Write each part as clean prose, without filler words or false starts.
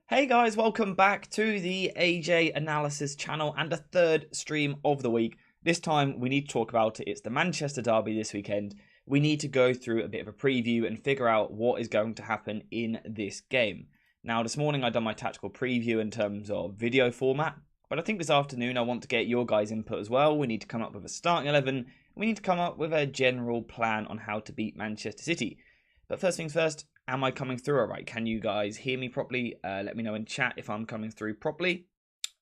Hey guys, welcome back to the AJ Analysis channel and a third stream of the week. This time we need to talk about it. It's the Manchester Derby this weekend. We need to go through a bit of a preview and figure out what is going to happen in this game. Now, this morning I done my tactical preview in terms of video format, but I think this afternoon I want to get your guys' input as well. We need to come up with a starting 11. We need to come up with a general plan on how to beat Manchester City. But first things first, am I coming through all right? Can you guys hear me properly? Let me know in chat if I'm coming through properly.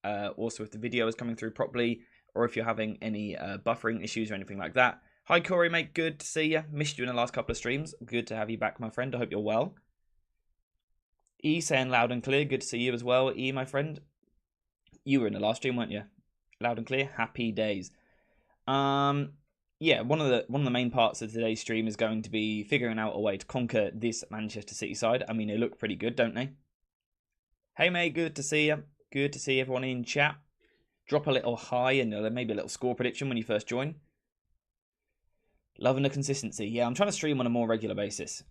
Also, if the video is coming through properly, or if you're having any buffering issues or anything like that. Hi, Corey, mate. Good to see you. Missed you in the last couple of streams. Good to have you back, my friend. I hope you're well. E saying loud and clear. Good to see you as well. E, my friend. You were in the last stream, weren't you? Loud and clear. Happy days. Yeah, one of the main parts of today's stream is going to be figuring out a way to conquer this Manchester City side. I mean, they look pretty good, don't they? Hey, mate, good to see you. Good to see everyone in chat. Drop a little hi and maybe a little score prediction when you first join. Loving the consistency. Yeah, I'm trying to stream on a more regular basis.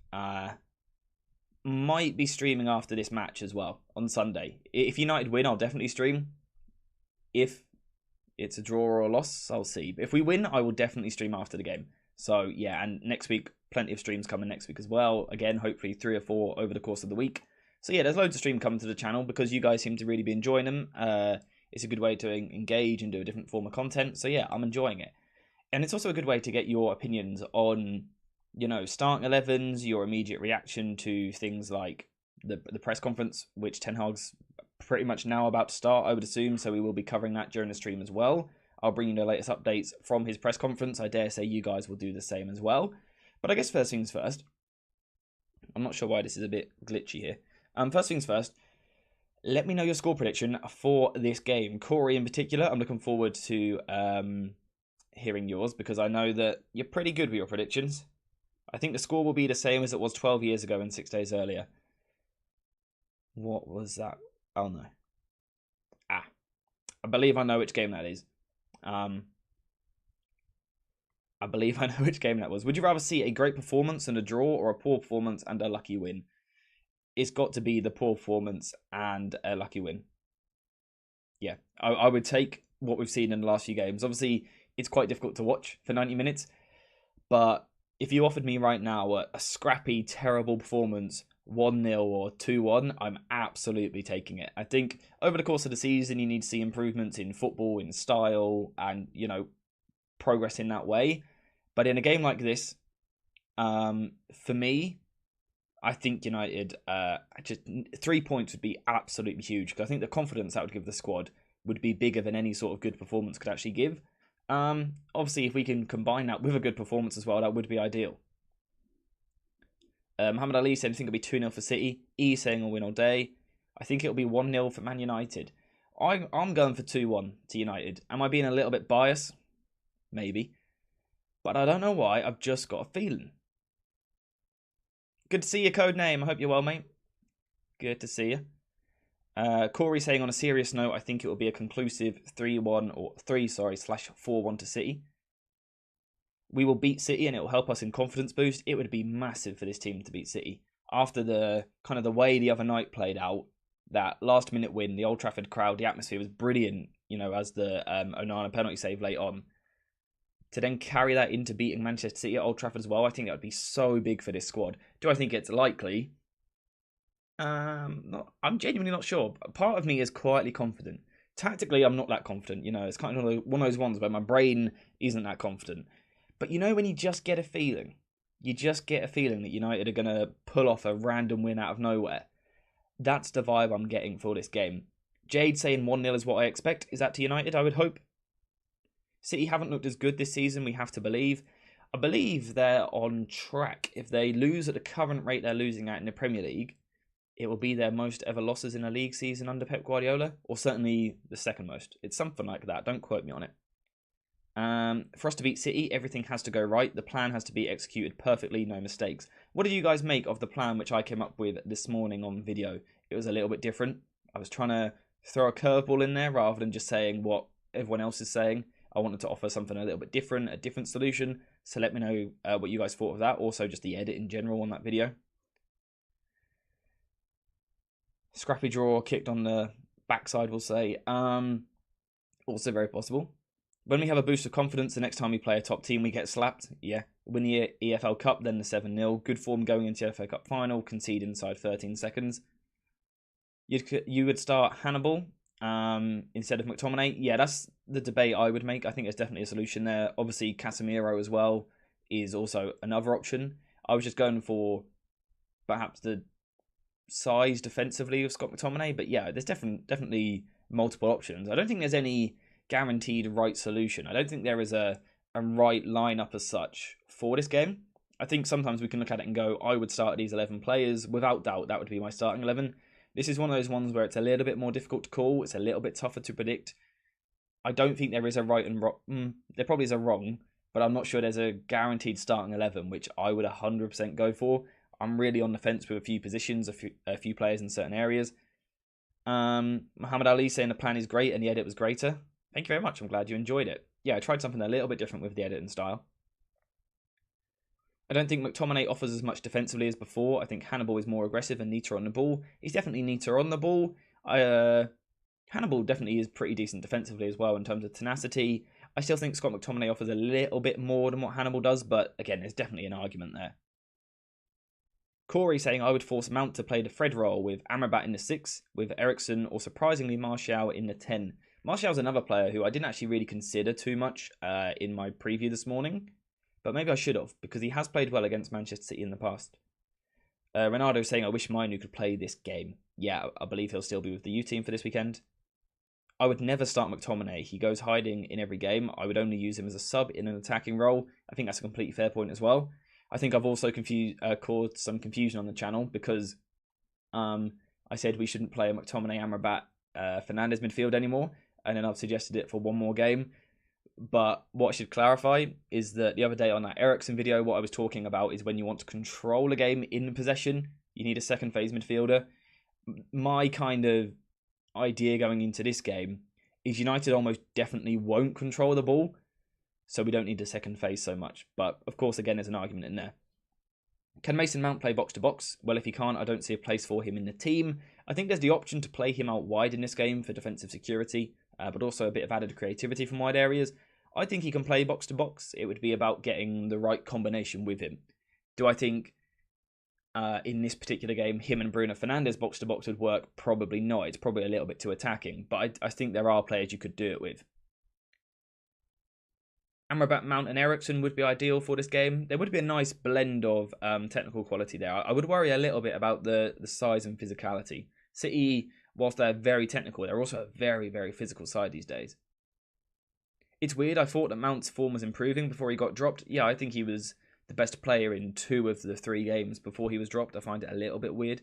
Might be streaming after this match as well on Sunday. If United win, I'll definitely stream. If it's a draw or a loss, I'll see. But if we win, I will definitely stream after the game. So, yeah, and next week, plenty of streams coming next week as well. Again, hopefully 3 or 4 over the course of the week. So, yeah, there's loads of stream coming to the channel because you guys seem to really be enjoying them. It's a good way to engage and do a different form of content. So, yeah, I'm enjoying it. And it's also a good way to get your opinions on, starting 11s, your immediate reaction to things like the press conference, which Ten Hag's pretty much now about to start, I would assume, so we will be covering that during the stream as well. I'll bring you the latest updates from his press conference. I dare say you guys will do the same as well. But I guess first things first. I'm not sure why this is a bit glitchy here. First things first, let me know your score prediction for this game. Corey in particular, I'm looking forward to hearing yours because I know that you're pretty good with your predictions. I think the score will be the same as it was 12 years ago and 6 days earlier. What was that? Oh no. I believe I know which game that is. I believe I know which game that was. Would you rather see a great performance and a draw or a poor performance and a lucky win? It's got to be the poor performance and a lucky win. Yeah, I would take what we've seen in the last few games. Obviously, it's quite difficult to watch for 90 minutes. But if you offered me right now a scrappy, terrible performance, 1-0 or 2-1, I'm absolutely taking it. I think over the course of the season, you need to see improvements in football, in style, and, progress in that way. But in a game like this, for me, I think United, just 3 points would be absolutely huge because I think the confidence that would give the squad would be bigger than any sort of good performance could actually give. Obviously, if we can combine that with a good performance as well, that would be ideal. Muhammad Ali said, I think it'll be 2-0 for City. E saying a win all day. I think it'll be 1-0 for Man United. I'm going for 2-1 to United. Am I being a little bit biased? Maybe. But I don't know why. I've just got a feeling. Good to see you, Codename. I hope you're well, mate. Good to see you. Corey saying, on a serious note, I think it will be a conclusive 3-1 or 3/4-1 to City. We will beat City and it will help us in confidence boost. It would be massive for this team to beat City. After the kind of the way the other night played out, that last minute win, the Old Trafford crowd, the atmosphere was brilliant, as the Onana penalty save late on. To then carry that into beating Manchester City at Old Trafford as well, I think that would be so big for this squad. Do I think it's likely? I'm genuinely not sure. Part of me is quietly confident. Tactically, I'm not that confident. It's kind of one of those ones where my brain isn't that confident. But when you just get a feeling, that United are going to pull off a random win out of nowhere. That's the vibe I'm getting for this game. Jade saying 1-0 is what I expect. Is that to United, I would hope? City haven't looked as good this season, we have to believe. I believe they're on track. If they lose at the current rate they're losing at in the Premier League, it will be their most ever losses in a league season under Pep Guardiola, or certainly the second most. It's something like that. Don't quote me on it. For us to beat City, everything has to go right. The plan has to be executed perfectly, no mistakes. What did you guys make of the plan which I came up with this morning on video? It was a little bit different. I was trying to throw a curveball in there rather than just saying what everyone else is saying. I wanted to offer something a little bit different, a different solution. So let me know what you guys thought of that. Also, just the edit in general on that video. Scrappy draw, kicked on the backside, we'll say. Also very possible. When we have a boost of confidence, the next time we play a top team, we get slapped. Yeah. Win the EFL Cup, then the 7-0. Good form going into the FA Cup final, concede inside 13 seconds. You would start Hannibal instead of McTominay. Yeah, that's the debate I would make. I think there's definitely a solution there. Obviously, Casemiro as well is also another option. I was just going for perhaps the size defensively of Scott McTominay, but yeah, there's definitely multiple options. I don't think there's any guaranteed right solution. I don't think there is a right lineup as such for this game. I think sometimes we can look at it and go, I would start these 11 players. Without doubt, that would be my starting 11. This is one of those ones where it's a little bit more difficult to call. It's a little bit tougher to predict. I don't think there is a right and wrong. There probably is a wrong, but I'm not sure there's a guaranteed starting 11, which I would 100% go for. I'm really on the fence with a few positions, a few players in certain areas. Muhammad Ali saying the plan is great and the edit was greater. Thank you very much. I'm glad you enjoyed it. Yeah, I tried something a little bit different with the edit and style. I don't think McTominay offers as much defensively as before. I think Hannibal is more aggressive and neater on the ball. He's definitely neater on the ball. Hannibal definitely is pretty decent defensively as well in terms of tenacity. I still think Scott McTominay offers a little bit more than what Hannibal does, but again, there's definitely an argument there. Corey saying I would force Mount to play the Fred role with Amrabat in the 6, with Eriksen or surprisingly Martial in the 10. Martial's another player who I didn't actually really consider too much in my preview this morning, but maybe I should have, because he has played well against Manchester City in the past. Ronaldo saying I wish Mainu could play this game. Yeah, I believe he'll still be with the U team for this weekend. I would never start McTominay. He goes hiding in every game. I would only use him as a sub in an attacking role. I think that's a completely fair point as well. I think I've also caused some confusion on the channel because I said we shouldn't play a McTominay, Amrabat, Fernandes midfield anymore, and then I've suggested it for one more game. But what I should clarify is that the other day on that Eriksen video, what I was talking about is when you want to control a game in possession, you need a second phase midfielder. My kind of idea going into this game is United almost definitely won't control the ball, so we don't need the second phase so much. But of course, again, there's an argument in there. Can Mason Mount play box to box? Well, if he can't, I don't see a place for him in the team. I think there's the option to play him out wide in this game for defensive security, but also a bit of added creativity from wide areas. I think he can play box to box. It would be about getting the right combination with him. Do I think in this particular game, him and Bruno Fernandes box to box would work? Probably not. It's probably a little bit too attacking, but I think there are players you could do it with. Amrabat, Mount and Eriksen would be ideal for this game. There would be a nice blend of technical quality there. I would worry a little bit about the size and physicality. City, whilst they're very technical, they're also a very, very physical side these days. It's weird. I thought that Mount's form was improving before he got dropped. Yeah, I think he was the best player in 2 of the 3 games before he was dropped. I find it a little bit weird.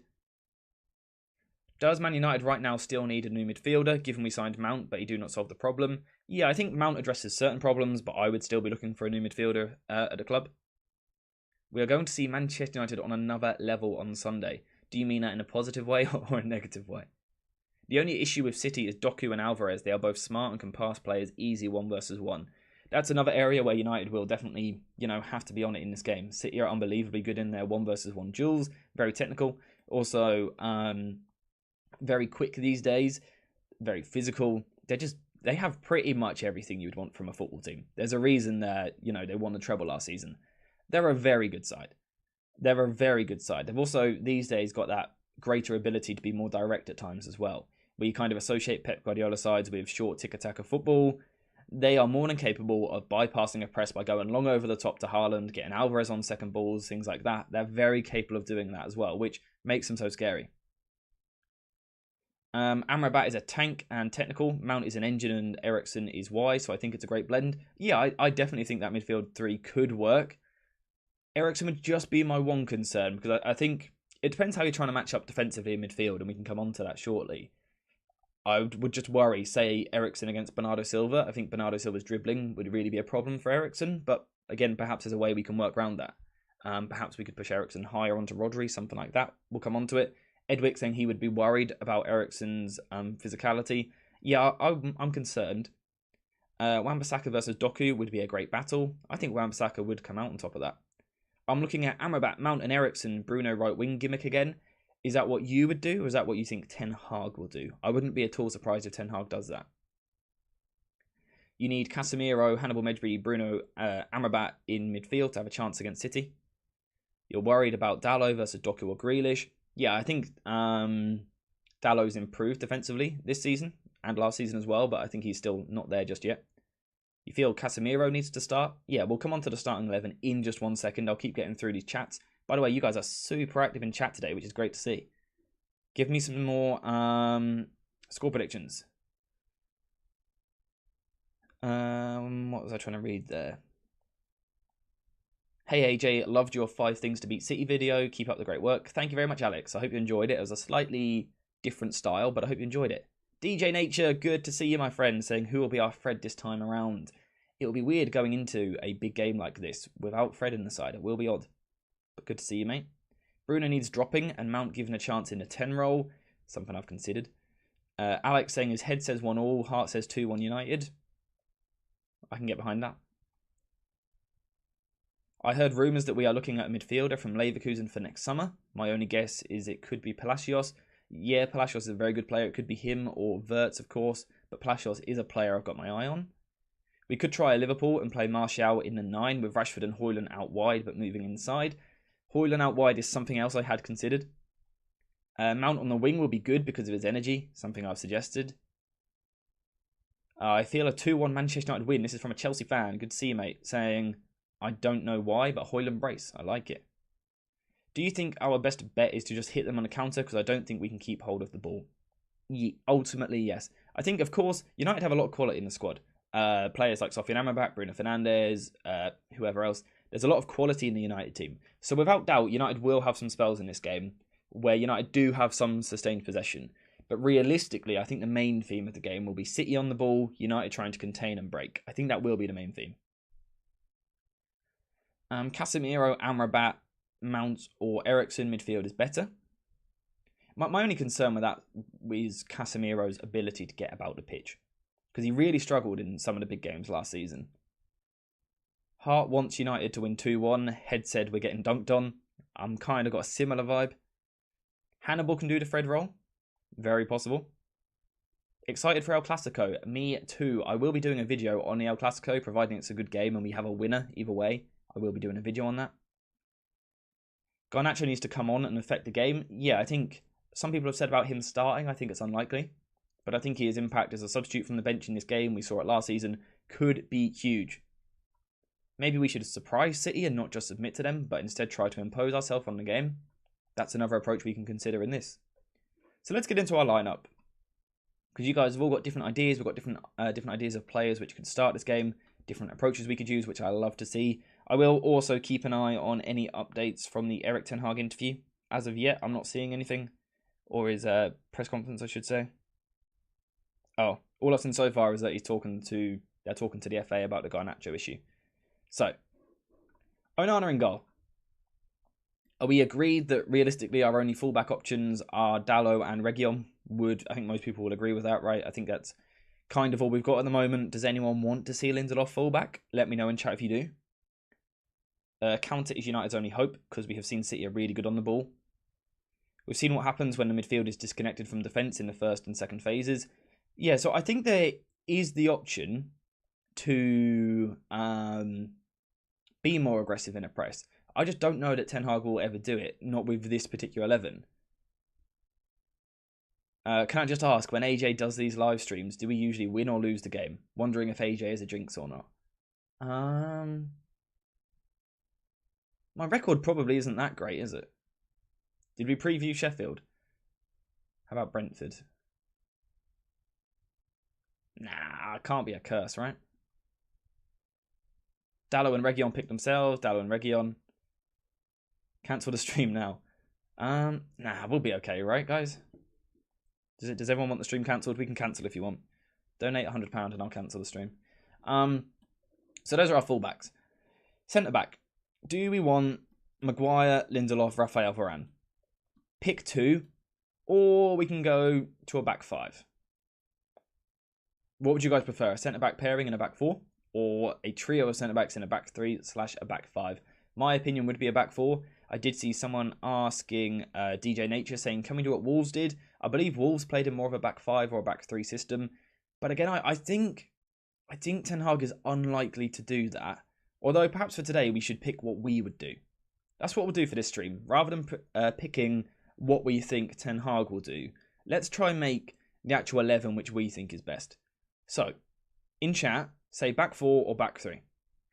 Does Man United right now still need a new midfielder, given we signed Mount, but he do not solve the problem? Yeah, I think Mount addresses certain problems, but I would still be looking for a new midfielder at the club. We are going to see Manchester United on another level on Sunday. Do you mean that in a positive way or a negative way? The only issue with City is Doku and Alvarez. They are both smart and can pass players easy 1 versus 1. That's another area where United will definitely, have to be on it in this game. City are unbelievably good in their 1 versus 1 duels, very technical. Also, very quick these days, very physical. They have pretty much everything you'd want from a football team. There's a reason that, they won the treble last season. They're a very good side. They've also, these days, got that greater ability to be more direct at times as well. We kind of associate Pep Guardiola sides with short tick-attack of football. They are more than capable of bypassing a press by going long over the top to Haaland, getting Alvarez on second balls, things like that. They're very capable of doing that as well, which makes them so scary. Amrabat is a tank and technical. Mount is an engine and Eriksen is wise, so I think it's a great blend. Yeah, I definitely think that midfield 3 could work. Eriksen would just be my one concern, because I think it depends how you're trying to match up defensively in midfield, and we can come on to that shortly. I would just worry, say, Eriksen against Bernardo Silva. I think Bernardo Silva's dribbling would really be a problem for Eriksen, but again, perhaps there's a way we can work around that. Perhaps we could push Eriksen higher onto Rodri, something like that. We'll come on to it. Edwick saying he would be worried about Eriksen's physicality. Yeah, I'm concerned. Wan-Bissaka versus Doku would be a great battle. I think Wan-Bissaka would come out on top of that. I'm looking at Amrabat, Mount and Eriksen, Bruno right wing gimmick again. Is that what you would do, or is that what you think Ten Hag will do? I wouldn't be at all surprised if Ten Hag does that. You need Casemiro, Hannibal Mejbri, Bruno, Amrabat in midfield to have a chance against City. You're worried about Dalot versus Doku or Grealish. Yeah, I think Dalot's improved defensively this season and last season as well, but I think he's still not there just yet. You feel Casemiro needs to start? Yeah, we'll come on to the starting 11 in just 1 second. I'll keep getting through these chats. By the way, you guys are super active in chat today, which is great to see. Give me some more score predictions. What was I trying to read there? Hey AJ, loved your 5 things to beat City video. Keep up the great work. Thank you very much, Alex. I hope you enjoyed it. It was a slightly different style, but I hope you enjoyed it. DJ Nature, good to see you, my friend, saying who will be our Fred this time around. It will be weird going into a big game like this without Fred in the side. It will be odd, but good to see you, mate. Bruno needs dropping and Mount given a chance in a 10 role, something I've considered. Alex saying his head says 1-1, heart says 2-1 United. I can get behind that. I heard rumours that we are looking at a midfielder from Leverkusen for next summer. My only guess is it could be Palacios. Yeah, Palacios is a very good player. It could be him or Wirtz, of course. But Palacios is a player I've got my eye on. We could try Liverpool and play Martial in the 9 with Rashford and Højlund out wide but moving inside. Højlund out wide is something else I had considered. Mount on the wing will be good because of his energy, something I've suggested. I feel a 2-1 Manchester United win. This is from a Chelsea fan. Good to see you, mate. Saying, I don't know why, but Højlund brace. I like it. Do you think our best bet is to just hit them on the counter? Because I don't think we can keep hold of the ball. Ultimately, yes. I think, of course, United have a lot of quality in the squad. Players like Sofian Amrabat, Bruno Fernandes, whoever else. There's a lot of quality in the United team. So without doubt, United will have some spells in this game where United do have some sustained possession. But realistically, I think the main theme of the game will be City on the ball, United trying to contain and break. I think that will be the main theme. Casemiro, Amrabat, Mount or Eriksen midfield is better. My only concern with that is Casemiro's ability to get about the pitch. Because he really struggled in some of the big games last season. Hart wants United to win 2-1. Head said we're getting dunked on. I'm kind of got a similar vibe. Hannibal can do the Fred role. Very possible. Excited for El Clasico. Me too. I will be doing a video on the El Clasico, providing it's a good game and we have a winner either way. I will be doing a video on that. Garnacho needs to come on and affect the game. Yeah, I think some people have said about him starting. I think it's unlikely. But I think his impact as a substitute from the bench in this game, we saw it last season, could be huge. Maybe we should surprise City and not just submit to them, but instead try to impose ourselves on the game. That's another approach we can consider in this. So let's get into our lineup. Because you guys have all got different ideas. We've got different ideas of players which could start this game. Different approaches we could use, which I love to see. I will also keep an eye on any updates from the Erik ten Hag interview. As of yet, I'm not seeing anything. Or his press conference, I should say. Oh, all I've seen so far is that they're talking to the FA about the Garnacho issue. So, Onana in goal. Are we agreed that realistically our only fullback options are Dalot and Reguilon? I think most people will agree with that, right? I think that's kind of all we've got at the moment. Does anyone want to see Lindelof fullback? Let me know in chat if you do. Counter is United's only hope, because we have seen City are really good on the ball. We've seen what happens when the midfield is disconnected from defence in the first and second phases. Yeah, so I think there is the option to be more aggressive in a press. I just don't know that Ten Hag will ever do it, not with this particular 11. Can I just ask, when AJ does these live streams, do we usually win or lose the game? Wondering if AJ is a jinx or not. My record probably isn't that great, is it? Did we preview Sheffield? How about Brentford? Nah, it can't be a curse, right? Dalot and Reguilon pick themselves. Dalot and Reguilon. Cancel the stream now. Nah, we'll be okay, right, guys? Does everyone want the stream cancelled? We can cancel if you want. Donate £100 and I'll cancel the stream. So those are our fullbacks. Centre back. Do we want Maguire, Lindelof, Raphael Varane? Pick two, or we can go to a back five. What would you guys prefer? A centre back pairing in a back four, or a trio of centre backs in a back three / a back five? My opinion would be a back four. I did see someone asking DJ Nature saying, can we do what Wolves did? I believe Wolves played in more of a back 5 or a back 3 system. But again, I think Ten Hag is unlikely to do that. Although perhaps for today we should pick what we would do. That's what we'll do for this stream. Rather than picking what we think Ten Hag will do, let's try and make the actual 11 which we think is best. So, in chat, say back 4 or back 3.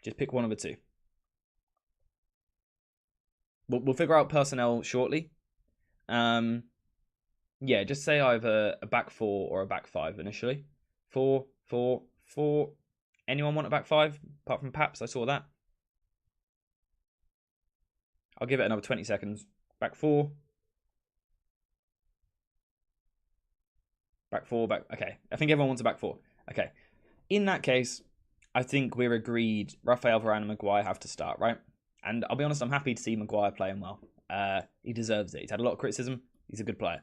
Just pick one of the two. We'll figure out personnel shortly. Yeah, just say either a back 4 or a back 5 initially. 4, 4, 4. Anyone want a back 5? Apart from Paps, I saw that. I'll give it another 20 seconds. Back 4. Back 4, back... Okay, I think everyone wants a back 4. Okay. In that case, I think we're agreed Raphael Varane and Maguire have to start, right? And I'll be honest, I'm happy to see Maguire playing well. He deserves it. He's had a lot of criticism. He's a good player.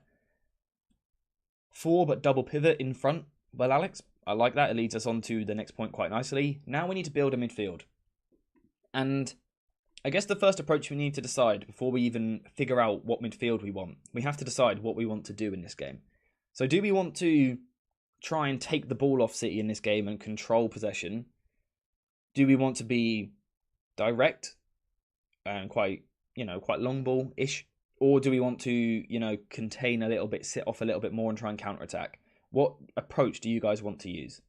4, but double pivot in front. Well, Alex, I like that. It leads us on to the next point quite nicely. Now we need to build a midfield. And I guess the first approach we need to decide before we even figure out what midfield we want, we have to decide what we want to do in this game. So do we want to try and take the ball off City in this game and control possession? Do we want to be direct and quite long ball-ish? Or do we want to, contain a little bit, sit off a little bit more and try and counter-attack? What approach do you guys want to use?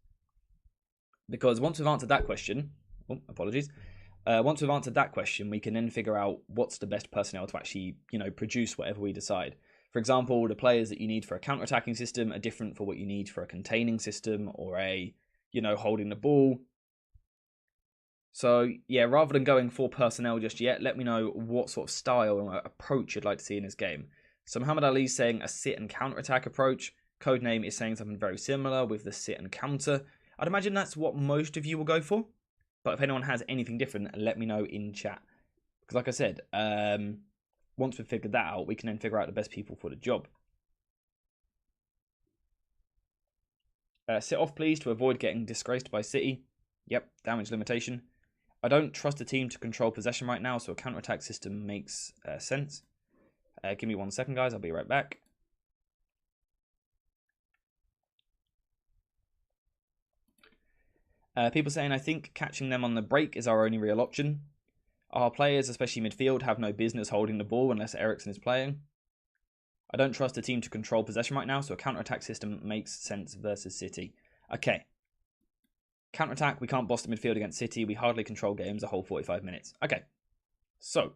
Because once we've answered that question, once we've answered that question, we can then figure out what's the best personnel to actually, produce whatever we decide. For example, the players that you need for a counter-attacking system are different for what you need for a containing system or a, holding the ball. So, yeah, rather than going for personnel just yet, let me know what sort of style and approach you'd like to see in this game. So Muhammad Ali's saying a sit and counter-attack approach. Codename is saying something very similar with the sit and counter. I'd imagine that's what most of you will go for. But if anyone has anything different, let me know in chat. Because like I said, once we've figured that out, we can then figure out the best people for the job. Sit off, please, to avoid getting disgraced by City. Yep, damage limitation. I don't trust the team to control possession right now, so a counter-attack system makes sense. Give me 1 second, guys. I'll be right back. People saying, I think catching them on the break is our only real option. Our players, especially midfield, have no business holding the ball unless Eriksen is playing. I don't trust the team to control possession right now, so a counter-attack system makes sense versus City. Okay. Counter-attack, we can't boss the midfield against City. We hardly control games a whole 45 minutes. Okay. So,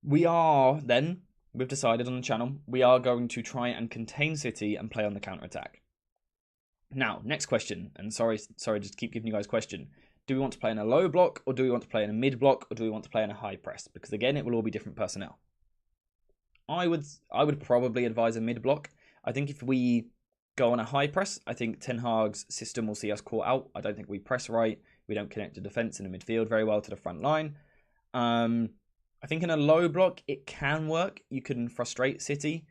we are then, we've decided on the channel, we are going to try and contain City and play on the counter-attack. Now, next question, and sorry, just keep giving you guys a question. Do we want to play in a low block, or do we want to play in a mid block, or do we want to play in a high press? Because again, it will all be different personnel. I would probably advise a mid block. I think if we go on a high press, I think Ten Hag's system will see us caught out. I don't think we press right. We don't connect the defence in the midfield very well to the front line. I think in a low block, it can work. You can frustrate City,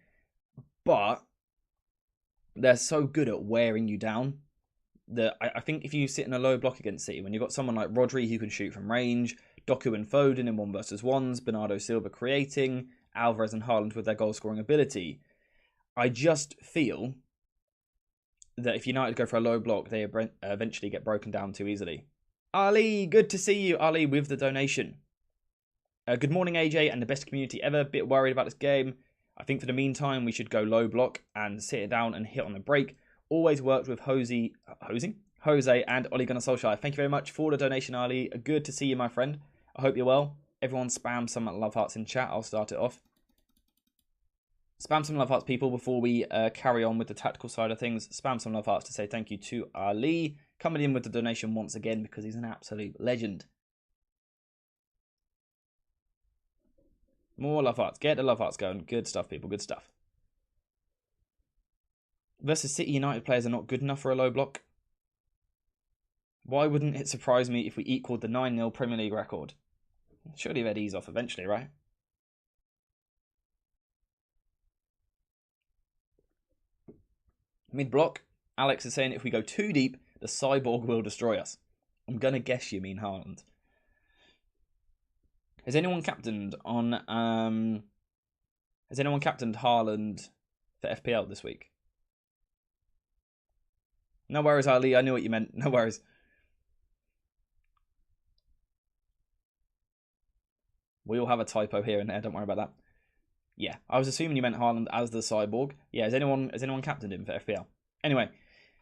but they're so good at wearing you down that I think if you sit in a low block against City, when you've got someone like Rodri who can shoot from range, Doku and Foden in 1v1s, Bernardo Silva creating, Alvarez and Haaland with their goal-scoring ability, I just feel that if United go for a low block, they eventually get broken down too easily. Ali, good to see you, Ali, with the donation. Good morning, AJ, and the best community ever. Bit worried about this game. I think for the meantime, we should go low block and sit it down and hit on the break. Always worked with Jose and Ole Gunnar Solskjaer. Thank you very much for the donation, Ali. Good to see you, my friend. I hope you're well. Everyone spam some love hearts in chat. I'll start it off. Spam some love hearts, people, before we carry on with the tactical side of things. Spam some love hearts to say thank you to Ali, coming in with the donation once again because he's an absolute legend. More love hearts. Get the love hearts going. Good stuff, people. Good stuff. Versus City, United players are not good enough for a low block. Why wouldn't it surprise me if we equaled the 9-0 Premier League record? Surely they'd ease off eventually, right? Mid-block, Alex is saying if we go too deep, the cyborg will destroy us. I'm going to guess you mean Haaland. Has anyone captained Haaland for FPL this week? No worries, Ali. I knew what you meant. No worries. We all have a typo here and there. Don't worry about that. Yeah, I was assuming you meant Haaland as the cyborg. Yeah, has anyone captained him for FPL? Anyway,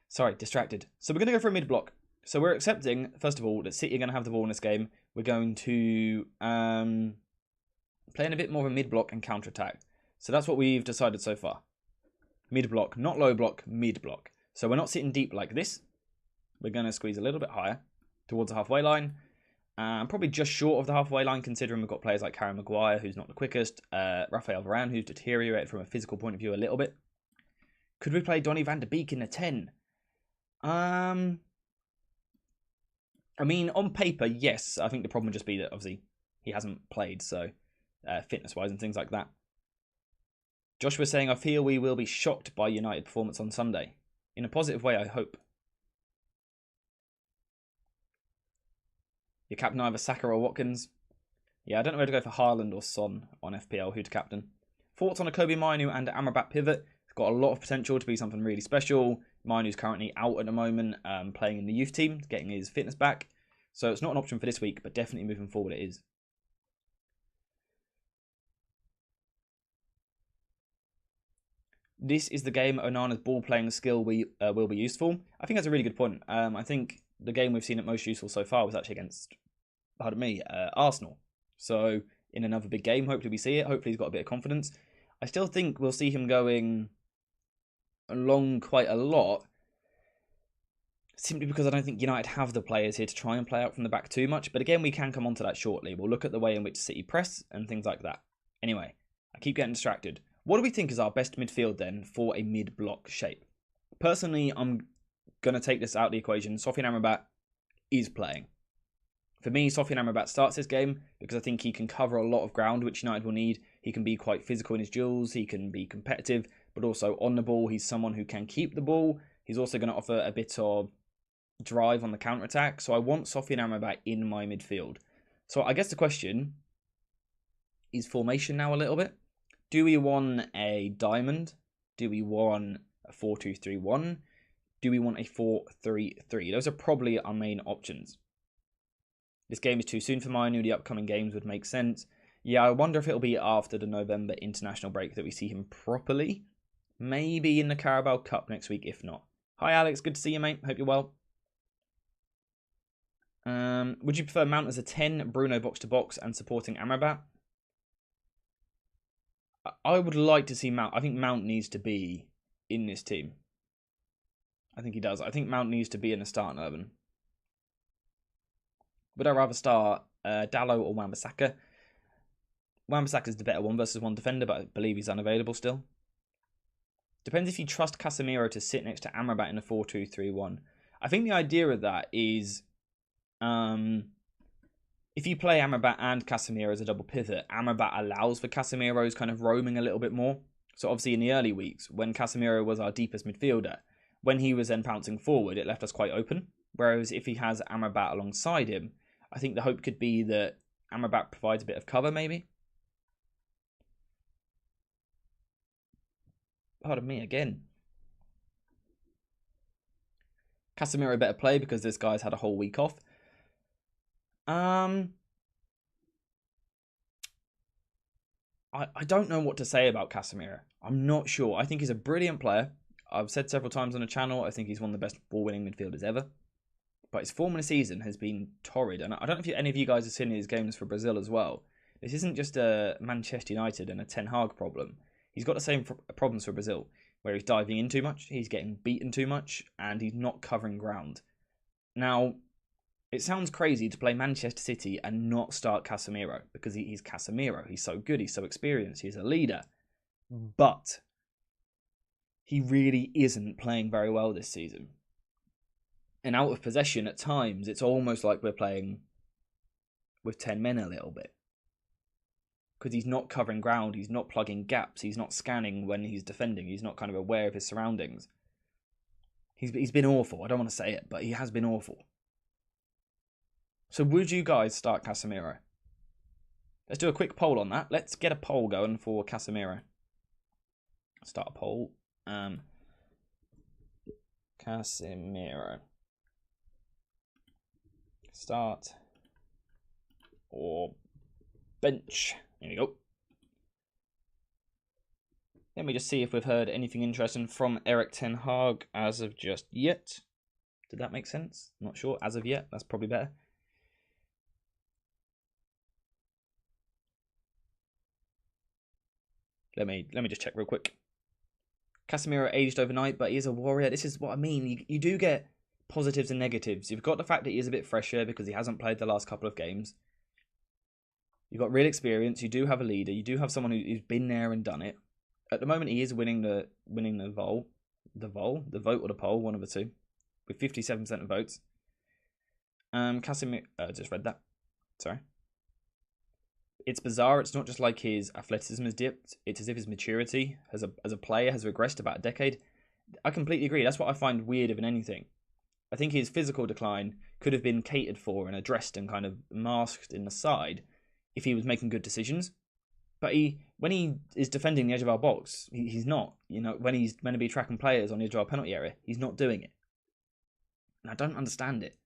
sorry, distracted. So we're going to go for a mid block. So we're accepting, first of all, that City are going to have the ball in this game. We're going to play in a bit more of a mid block and counter attack. So that's what we've decided so far. Mid block, not low block, mid block. So we're not sitting deep like this. We're going to squeeze a little bit higher towards the halfway line. Probably just short of the halfway line, considering we've got players like Harry Maguire, who's not the quickest, Rafael Varane, who's deteriorated from a physical point of view a little bit. Could we play Donny van de Beek in a 10? I mean, on paper, yes. I think the problem would just be that, obviously, he hasn't played, so fitness-wise and things like that. Joshua saying, I feel we will be shocked by United performance on Sunday. In a positive way, I hope. Your captain either Saka or Watkins. Yeah, I don't know where to go for Haaland or Son on FPL, who to captain. Thoughts on a Kobe Mainoo and Amrabat pivot? It's got a lot of potential to be something really special. Mainoo's currently out at the moment, playing in the youth team, getting his fitness back. So it's not an option for this week, but definitely moving forward it is. This is the game Onana's ball playing skill will be useful. I think that's a really good point. I think the game we've seen it most useful so far was actually against, Arsenal. So in another big game, hopefully we see it. Hopefully he's got a bit of confidence. I still think we'll see him going along quite a lot, simply because I don't think United have the players here to try and play out from the back too much. But again, we can come on to that shortly. We'll look at the way in which City press and things like that. Anyway, I keep getting distracted. What do we think is our best midfield then for a mid-block shape? Personally, I'm going to take this out of the equation. Sofyan Amrabat is playing. For me, Sofyan Amrabat starts this game because I think he can cover a lot of ground, which United will need. He can be quite physical in his duels. He can be competitive, but also on the ball, he's someone who can keep the ball. He's also going to offer a bit of drive on the counter-attack. So I want Sofyan Amrabat in my midfield. So I guess the question is formation now a little bit. Do we want a diamond? Do we want a 4-2-3-1? Do we want a 4-3-3? Those are probably our main options. This game is too soon for Mainoo. The upcoming games would make sense. Yeah, I wonder if it'll be after the November international break that we see him properly. Maybe in the Carabao Cup next week, if not. Hi, Alex. Good to see you, mate. Hope you're well. Would you prefer Mount as a 10, Bruno box-to-box, and supporting Amrabat? I would like to see Mount. I think Mount needs to be in this team. I think he does. I think Mount needs to be in the starting 11. Would I rather start Dalot or Wan-Bissaka? Wan-Bissaka's the better 1-versus-1 defender, but I believe he's unavailable still. Depends if you trust Casemiro to sit next to Amrabat in a 4-2-3-1. I think the idea of that is if you play Amrabat and Casemiro as a double pivot, Amrabat allows for Casemiro's kind of roaming a little bit more. So obviously in the early weeks, when Casemiro was our deepest midfielder, when he was then pouncing forward, it left us quite open. Whereas if he has Amrabat alongside him, I think the hope could be that Amrabat provides a bit of cover, maybe. Pardon me again. Casemiro better play because this guy's had a whole week off. I don't know what to say about Casemiro. I'm not sure. I think he's a brilliant player. I've said several times on the channel, I think he's one of the best ball-winning midfielders ever. But his form in the season has been torrid. And I don't know if any of you guys have seen his games for Brazil as well. This isn't just a Manchester United and a Ten Hag problem. He's got the same problems for Brazil, where he's diving in too much, he's getting beaten too much, and he's not covering ground. Now, it sounds crazy to play Manchester City and not start Casemiro, because he's Casemiro. He's so good, he's so experienced, he's a leader. But he really isn't playing very well this season. And out of possession at times, it's almost like we're playing with 10 men a little bit. Because he's not covering ground, he's not plugging gaps, he's not scanning when he's defending, he's not kind of aware of his surroundings. He's been awful. I don't want to say it, but he has been awful. So would you guys start Casemiro? Let's do a quick poll on that. Let's get a poll going for Casemiro. Start a poll. Casemiro. Start or bench. There we go. Let me just see if we've heard anything interesting from Erik ten Hag as of just yet. Did that make sense? I'm not sure. As of yet, that's probably better. Let me just check real quick. Casemiro aged overnight, but he is a warrior. This is what I mean. You do get positives and negatives. You've got the fact that he is a bit fresher because he hasn't played the last couple of games. You've got real experience. You do have a leader. You do have someone who's been there and done it. At the moment, he is winning the vote or the poll, one of the two, with 57% of votes. Casemiro, I just read that. Sorry. It's bizarre. It's not just like his athleticism has dipped. It's as if his maturity as a player has regressed about a decade. I completely agree. That's what I find weirder than anything. I think his physical decline could have been catered for and addressed and kind of masked in the side if he was making good decisions. But when he is defending the edge of our box, he's not. You know, when he's meant to be tracking players on the edge of our penalty area, he's not doing it. And I don't understand it.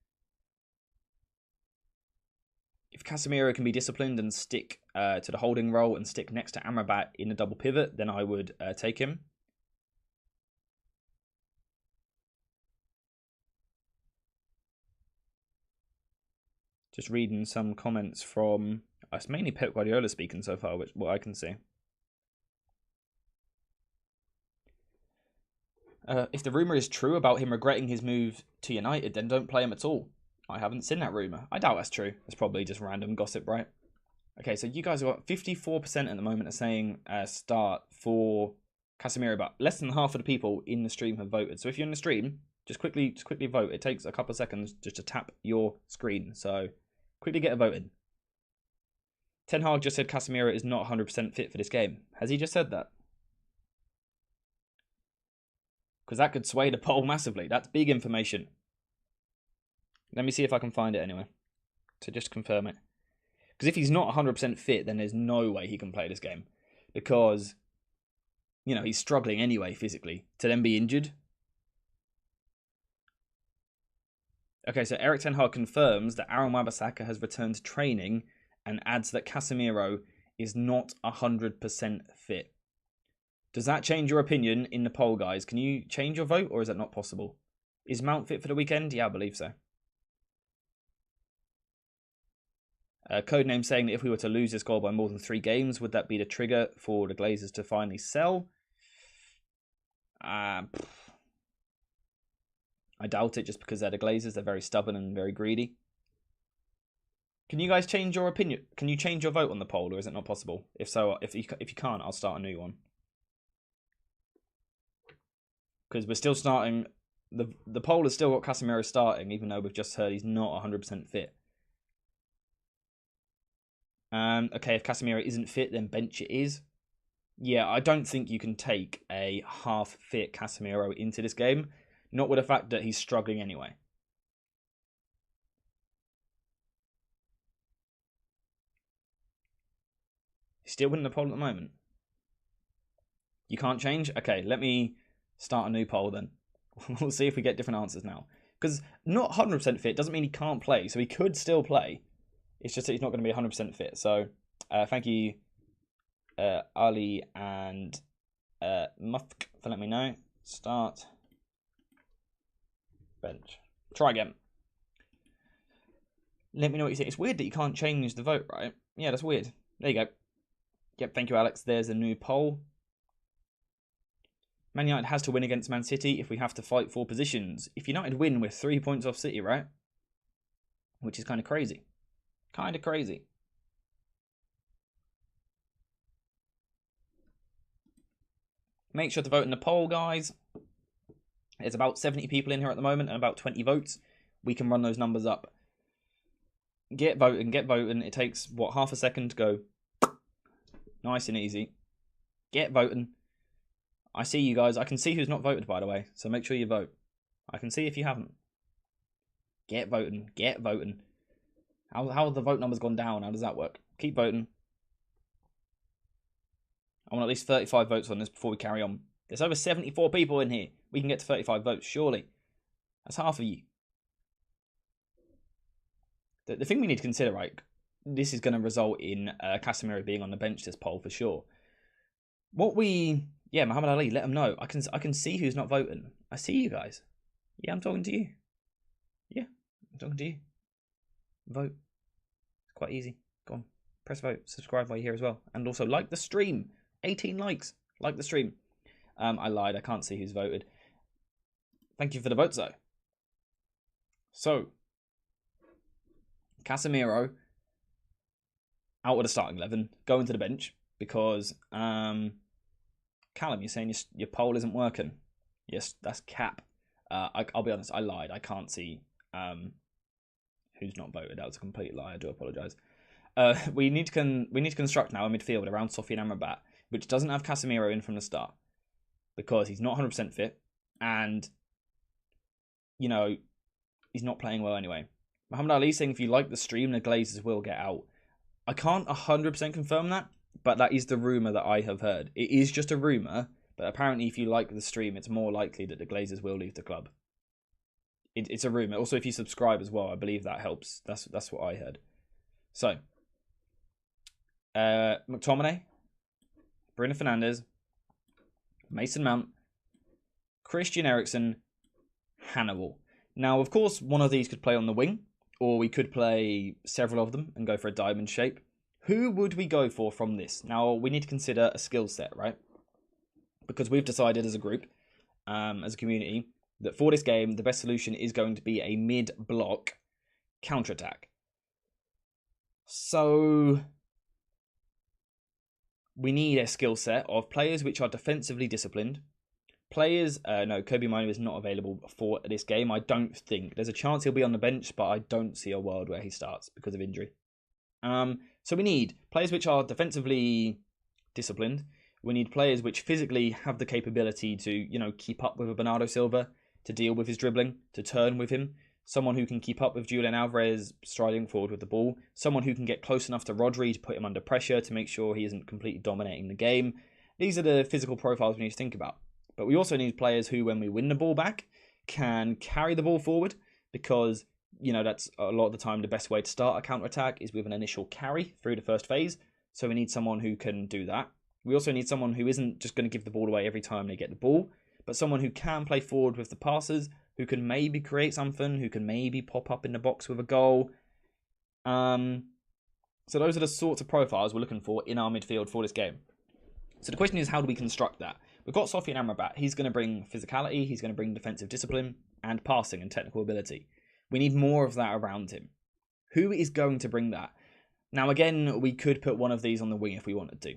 If Casemiro can be disciplined and stick to the holding role and stick next to Amrabat in a double pivot, then I would take him. Just reading some comments from... It's mainly Pep Guardiola speaking so far, which what I can see. If the rumour is true about him regretting his move to United, then don't play him at all. I haven't seen that rumour. I doubt that's true. It's probably just random gossip, right? Okay, so you guys have got 54% at the moment are saying start for Casemiro, but less than half of the people in the stream have voted. So if you're in the stream, just quickly vote. It takes a couple of seconds just to tap your screen. So quickly get a vote in. Ten Hag just said Casemiro is not 100% fit for this game. Has he just said that? Because that could sway the poll massively. That's big information. Let me see if I can find it anyway, to just confirm it. Because if he's not 100% fit, then there's no way he can play this game. Because, you know, he's struggling anyway physically. To then be injured. Okay, so Erik ten Hag confirms that Aaron Wan-Bissaka has returned to training and adds that Casemiro is not 100% fit. Does that change your opinion in the poll, guys? Can you change your vote, or is that not possible? Is Mount fit for the weekend? Yeah, I believe so. Codename saying that if we were to lose this goal by more than 3 games, would that be the trigger for the Glazers to finally sell? I doubt it, just because they're the Glazers. They're very stubborn and very greedy. Can you guys change your opinion? Can you change your vote on the poll, or is it not possible? If so, if you can't, I'll start a new one. Because we're still starting... The poll has still got Casemiro starting, even though we've just heard he's not 100% fit. Okay, if Casemiro isn't fit, then bench it is. Yeah, I don't think you can take a half-fit Casemiro into this game. Not with the fact that he's struggling anyway. He's still winning the poll at the moment. You can't change? Okay, let me start a new poll then. We'll see if we get different answers now. Because not 100% fit doesn't mean he can't play, so he could still play. It's just that he's not going to be 100% fit. So, thank you, Ali and Mufk, for letting me know. Start. Bench. Try again. Let me know what you think. It's weird that you can't change the vote, right? Yeah, that's weird. There you go. Yep, thank you, Alex. There's a new poll. Man United has to win against Man City if we have to fight for positions. If United win, we're 3 points off City, right? Which is kind of crazy. Kind of crazy. Make sure to vote in the poll, guys. There's about 70 people in here at the moment and about 20 votes. We can run those numbers up. Get voting, get voting. It takes, what, half a second to go. Nice and easy. Get voting. I see you guys. I can see who's not voted, by the way. So make sure you vote. I can see if you haven't. Get voting. Get voting. How have the vote numbers gone down? How does that work? Keep voting. I want at least 35 votes on this before we carry on. There's over 74 people in here. We can get to 35 votes, surely. That's half of you. The thing we need to consider, right, this is going to result in Casemiro being on the bench this poll for sure. Yeah, Muhammad Ali, let them know. I can see who's not voting. I see you guys. Yeah, I'm talking to you. Yeah, I'm talking to you. Vote. It's quite easy. Go on, press vote. Subscribe while you're here as well. And also like the stream. 18 likes. Like the stream. I lied. I can't see who's voted. Thank you for the votes, though. So, Casemiro out of the starting 11, going to the bench because Callum, you're saying your poll isn't working. Yes, that's cap. I'll be honest, I lied. I can't see who's not voted. That was a complete lie. I do apologise. We need to construct now a midfield around Sofyan Amrabat, which doesn't have Casemiro in from the start because he's not 100% fit and you know he's not playing well anyway. Muhammad Ali saying if you like the stream, the Glazers will get out. I can't 100% confirm that, but that is the rumour that I have heard. It is just a rumour, but apparently if you like the stream, it's more likely that the Glazers will leave the club. It's a rumour. Also, if you subscribe as well, I believe that helps. That's what I heard. So, McTominay, Bruno Fernandes, Mason Mount, Christian Eriksen, Hannibal. Now, of course, one of these could play on the wing, or we could play several of them and go for a diamond shape. Who would we go for from this? Now, we need to consider a skill set, right? Because we've decided as a group, as a community, that for this game, the best solution is going to be a mid-block counter-attack. So, we need a skill set of players which are defensively disciplined. Players, no, Kobe Mino is not available for this game, I don't think. There's a chance he'll be on the bench, but I don't see a world where he starts because of injury. So we need players which are defensively disciplined. We need players which physically have the capability to, keep up with a Bernardo Silva, to deal with his dribbling, to turn with him. Someone who can keep up with Julian Alvarez striding forward with the ball. Someone who can get close enough to Rodri to put him under pressure to make sure he isn't completely dominating the game. These are the physical profiles we need to think about. But we also need players who, when we win the ball back, can carry the ball forward because, that's a lot of the time the best way to start a counter-attack is with an initial carry through the first phase. So we need someone who can do that. We also need someone who isn't just going to give the ball away every time they get the ball, but someone who can play forward with the passes, who can maybe create something, who can maybe pop up in the box with a goal. So those are the sorts of profiles we're looking for in our midfield for this game. So the question is, how do we construct that? We've got Sofyan Amrabat. He's going to bring physicality, he's going to bring defensive discipline, and passing and technical ability. We need more of that around him. Who is going to bring that? Now, again, we could put one of these on the wing if we wanted to.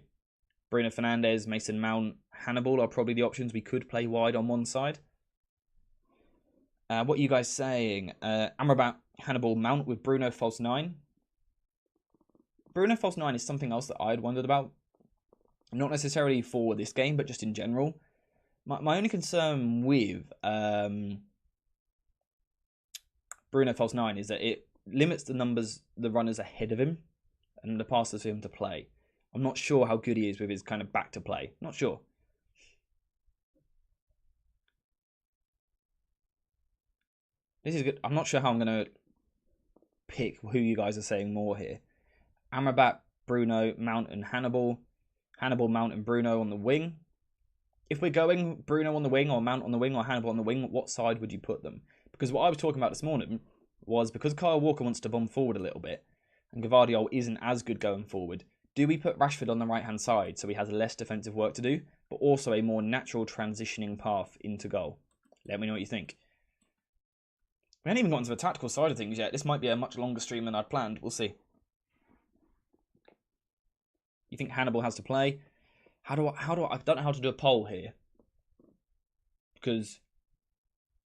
Bruno Fernandes, Mason Mount, Hannibal are probably the options. We could play wide on one side. What are you guys saying? Amrabat, Hannibal, Mount with Bruno false 9. Bruno false 9 is something else that I'd wondered about. Not necessarily for this game, but just in general. My only concern with Bruno false 9 is that it limits the runners ahead of him and the passes for him to play. I'm not sure how good he is with his kind of back to play. Not sure. This is good. I'm not sure how I'm going to pick who you guys are saying more here. Amrabat, Bruno, Mount and Hannibal. Hannibal, Mount and Bruno on the wing. If we're going Bruno on the wing or Mount on the wing or Hannibal on the wing, what side would you put them? Because what I was talking about this morning was because Kyle Walker wants to bomb forward a little bit and Gvardiol isn't as good going forward, do we put Rashford on the right-hand side so he has less defensive work to do, but also a more natural transitioning path into goal? Let me know what you think. We haven't even gotten to the tactical side of things yet. This might be a much longer stream than I'd planned. We'll see. You think Hannibal has to play? I don't know how to do a poll here. Because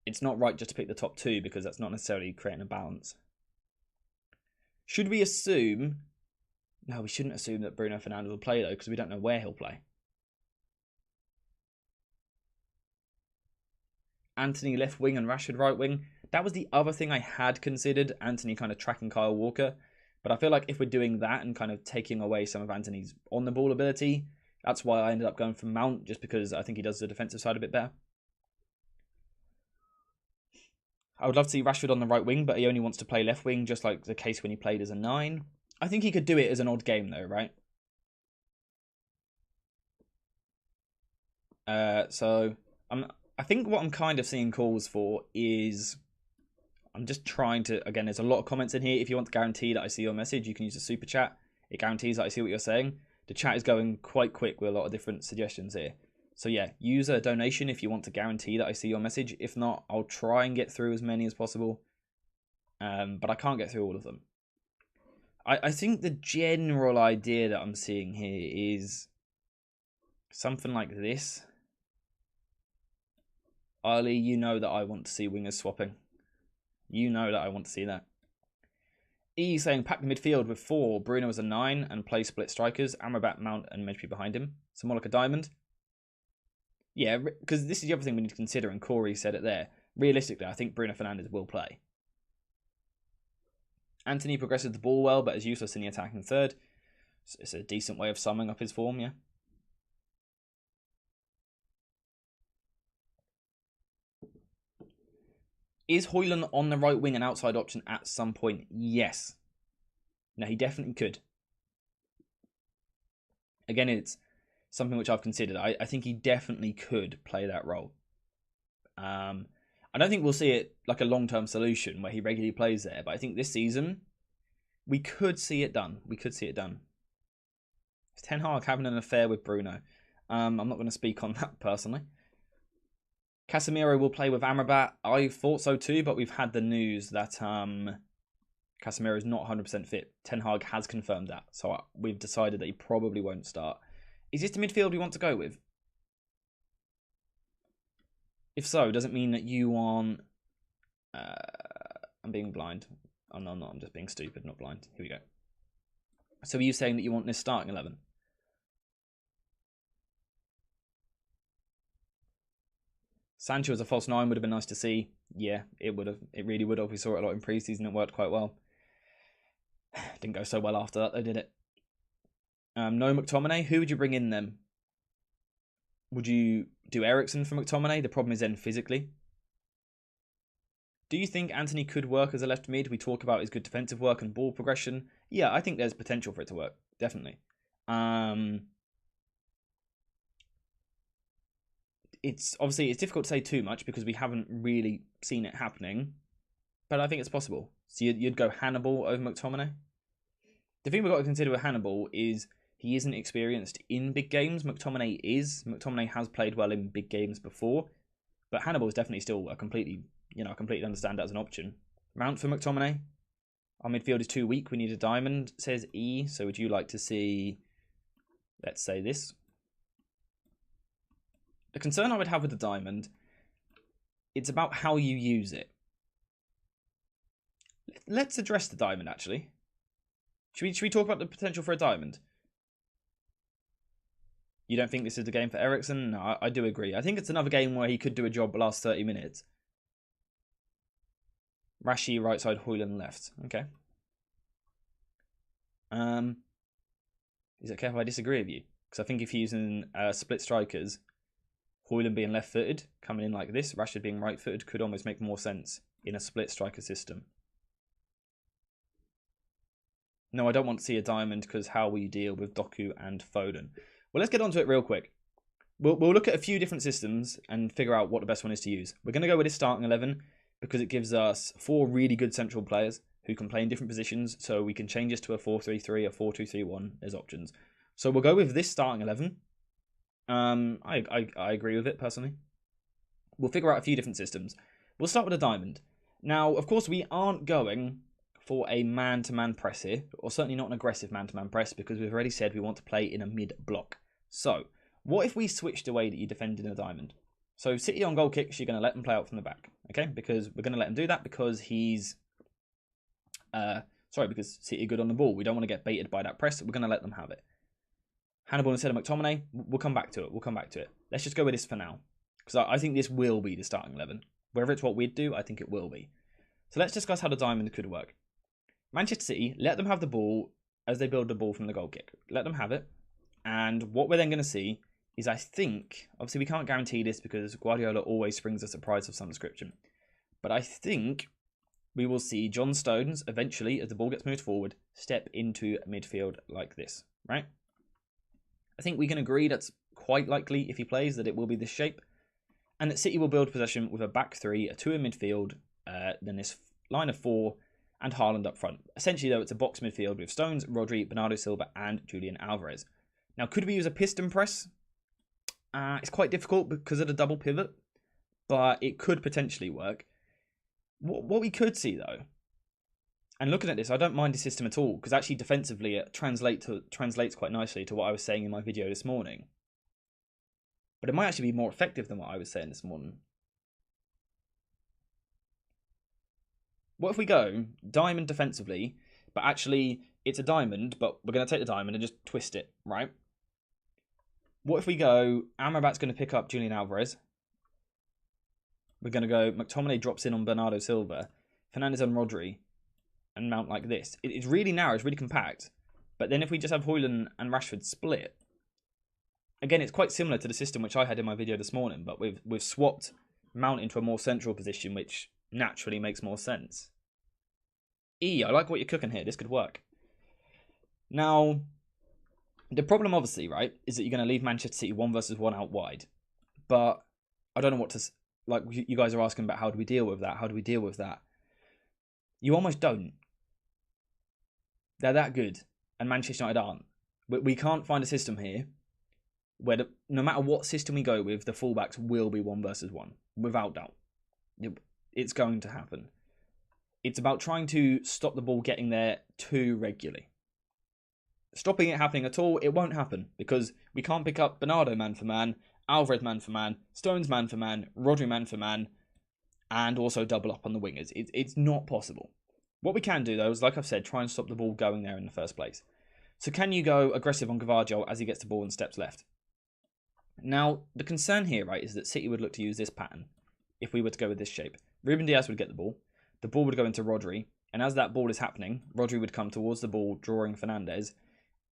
it's not right just to pick the top two because that's not necessarily creating a balance. Should we assume... No, we shouldn't assume that Bruno Fernandes will play though because we don't know where he'll play. Antony left wing and Rashford right wing. That was the other thing I had considered, Antony kind of tracking Kyle Walker. But I feel like if we're doing that and kind of taking away some of Antony's on-the-ball ability, That's why I ended up going for Mount, just because I think he does the defensive side a bit better. I would love to see Rashford on the right wing, but he only wants to play left wing, just like the case when he played as a 9. I think he could do it as an odd game, though, right? So I think what I'm kind of seeing calls for is, I'm just trying to, again, there's a lot of comments in here. If you want to guarantee that I see your message, you can use a super chat. It guarantees that I see what you're saying. The chat is going quite quick with a lot of different suggestions here. So yeah, use a donation if you want to guarantee that I see your message. If not, I'll try and get through as many as possible. But I can't get through all of them. I think the general idea that I'm seeing here is something like this. Ali, you know that I want to see wingers swapping. You know that I want to see that. E saying pack the midfield with 4, Bruno as a 9, and play split strikers, Amrabat, Mount, and Medri behind him. So more like a diamond. Yeah, because this is the other thing we need to consider, and Corey said it there. Realistically, I think Bruno Fernandes will play. Anthony progresses the ball well, but is useless in the attacking third. So it's a decent way of summing up his form, yeah. Is Højlund on the right wing an outside option at some point? Yes. No, he definitely could. Again, it's something which I've considered. I think he definitely could play that role. I don't think we'll see it like a long-term solution where he regularly plays there, but I think this season we could see it done. We could see it done. Is Ten Hag having an affair with Bruno? I'm not going to speak on that personally. Casemiro will play with Amrabat. I thought so too, but we've had the news that Casemiro is not 100% fit. Ten Hag has confirmed that, so we've decided that he probably won't start. Is this the midfield we want to go with? If so, does it mean that you want... I'm being blind. Oh, no, I'm not. I'm just being stupid, not blind. Here we go. So are you saying that you want this starting 11? Sancho as a false 9 would have been nice to see. Yeah, it would have. It really would have. We saw it a lot in pre-season. It worked quite well. Didn't go so well after that, though, did it? No McTominay. Who would you bring in then? Would you do Eriksen for McTominay? The problem is then physically. Do you think Anthony could work as a left mid? We talk about his good defensive work and ball progression. Yeah, I think there's potential for it to work. Definitely. It's obviously it's difficult to say too much because we haven't really seen it happening, but I think it's possible. So you'd go Hannibal over McTominay. The thing we've got to consider with Hannibal is he isn't experienced in big games. McTominay is. McTominay has played well in big games before, but Hannibal is definitely still a completely, I completely understand that as an option. Mount for McTominay. Our midfield is too weak. We need a diamond, says E. So would you like to see, let's say this? The concern I would have with the diamond, it's about how you use it. Let's address the diamond, actually. Should we talk about the potential for a diamond? You don't think this is the game for Eriksen? No, I do agree. I think it's another game where he could do a job the last 30 minutes. Rashi right side, Højlund left. Okay. Is it okay if I disagree with you? Because I think if you're using split strikers, Højlund being left-footed, coming in like this, Rashford being right-footed, could almost make more sense in a split striker system. No, I don't want to see a diamond because how will you deal with Doku and Foden? Well, let's get onto it real quick. We'll look at a few different systems and figure out what the best one is to use. We're going to go with this starting 11 because it gives us 4 really good central players who can play in different positions, so we can change this to a 4-3-3, a 4-2-3-1 as options. So we'll go with this starting 11. I agree with it personally. We'll figure out a few different systems. We'll start with a diamond. Now, of course, we aren't going for a man-to-man press here, or certainly not an aggressive man-to-man press, because we've already said we want to play in a mid-block. So, what if we switched the way that you defend in a diamond? So, City on goal kicks, you're going to let them play out from the back, okay? Because we're going to let him do that because he's... because City are good on the ball. We don't want to get baited by that press, so we're going to let them have it. Hannibal instead of McTominay, we'll come back to it. Let's just go with this for now. Because I think this will be the starting 11. Whether it's what we'd do, I think it will be. So let's discuss how the diamond could work. Manchester City, let them have the ball as they build the ball from the goal kick. Let them have it. And what we're then going to see is, I think, obviously we can't guarantee this because Guardiola always springs a surprise of some description, but I think we will see John Stones eventually, as the ball gets moved forward, step into midfield like this, right? I think we can agree that's quite likely, if he plays, that it will be this shape, and that City will build possession with a back three, a two in midfield, then this line of four, and Haaland up front. Essentially, though, it's a box midfield with Stones, Rodri, Bernardo Silva, and Julian Alvarez. Now, could we use a piston press? It's quite difficult because of the double pivot, but it could potentially work. What we could see, though, and looking at this, I don't mind the system at all, because actually defensively it translates quite nicely to what I was saying in my video this morning. But it might actually be more effective than what I was saying this morning. What if we go diamond defensively, but actually it's a diamond, but we're going to take the diamond and just twist it, right? What if we go, Amrabat's going to pick up Julian Alvarez. We're going to go, McTominay drops in on Bernardo Silva, Fernandes on Rodri, and Mount like this. It's really narrow, it's really compact. But then if we just have Højlund and Rashford split, again, it's quite similar to the system which I had in my video this morning, but we've swapped Mount into a more central position, which naturally makes more sense. I like what you're cooking here. This could work. Now, the problem, obviously, right, is that you're going to leave Manchester City 1 versus 1 out wide. But I don't know what to... Like, you guys are asking about how do we deal with that? How do we deal with that? You almost don't. They're that good, and Manchester United aren't. We can't find a system here where no matter what system we go with, the fullbacks will be 1 versus 1, without doubt. It's going to happen. It's about trying to stop the ball getting there too regularly. Stopping it happening at all, it won't happen, because we can't pick up Bernardo man for man, Alvarez man for man, Stones man for man, Rodri man for man, and also double up on the wingers. It's not possible. What we can do, though, is, like I've said, try and stop the ball going there in the first place. So can you go aggressive on Gvardiol as he gets the ball and steps left? Now, the concern here, right, is that City would look to use this pattern if we were to go with this shape. Ruben Dias would get the ball would go into Rodri, and as that ball is happening, Rodri would come towards the ball, drawing Fernandes,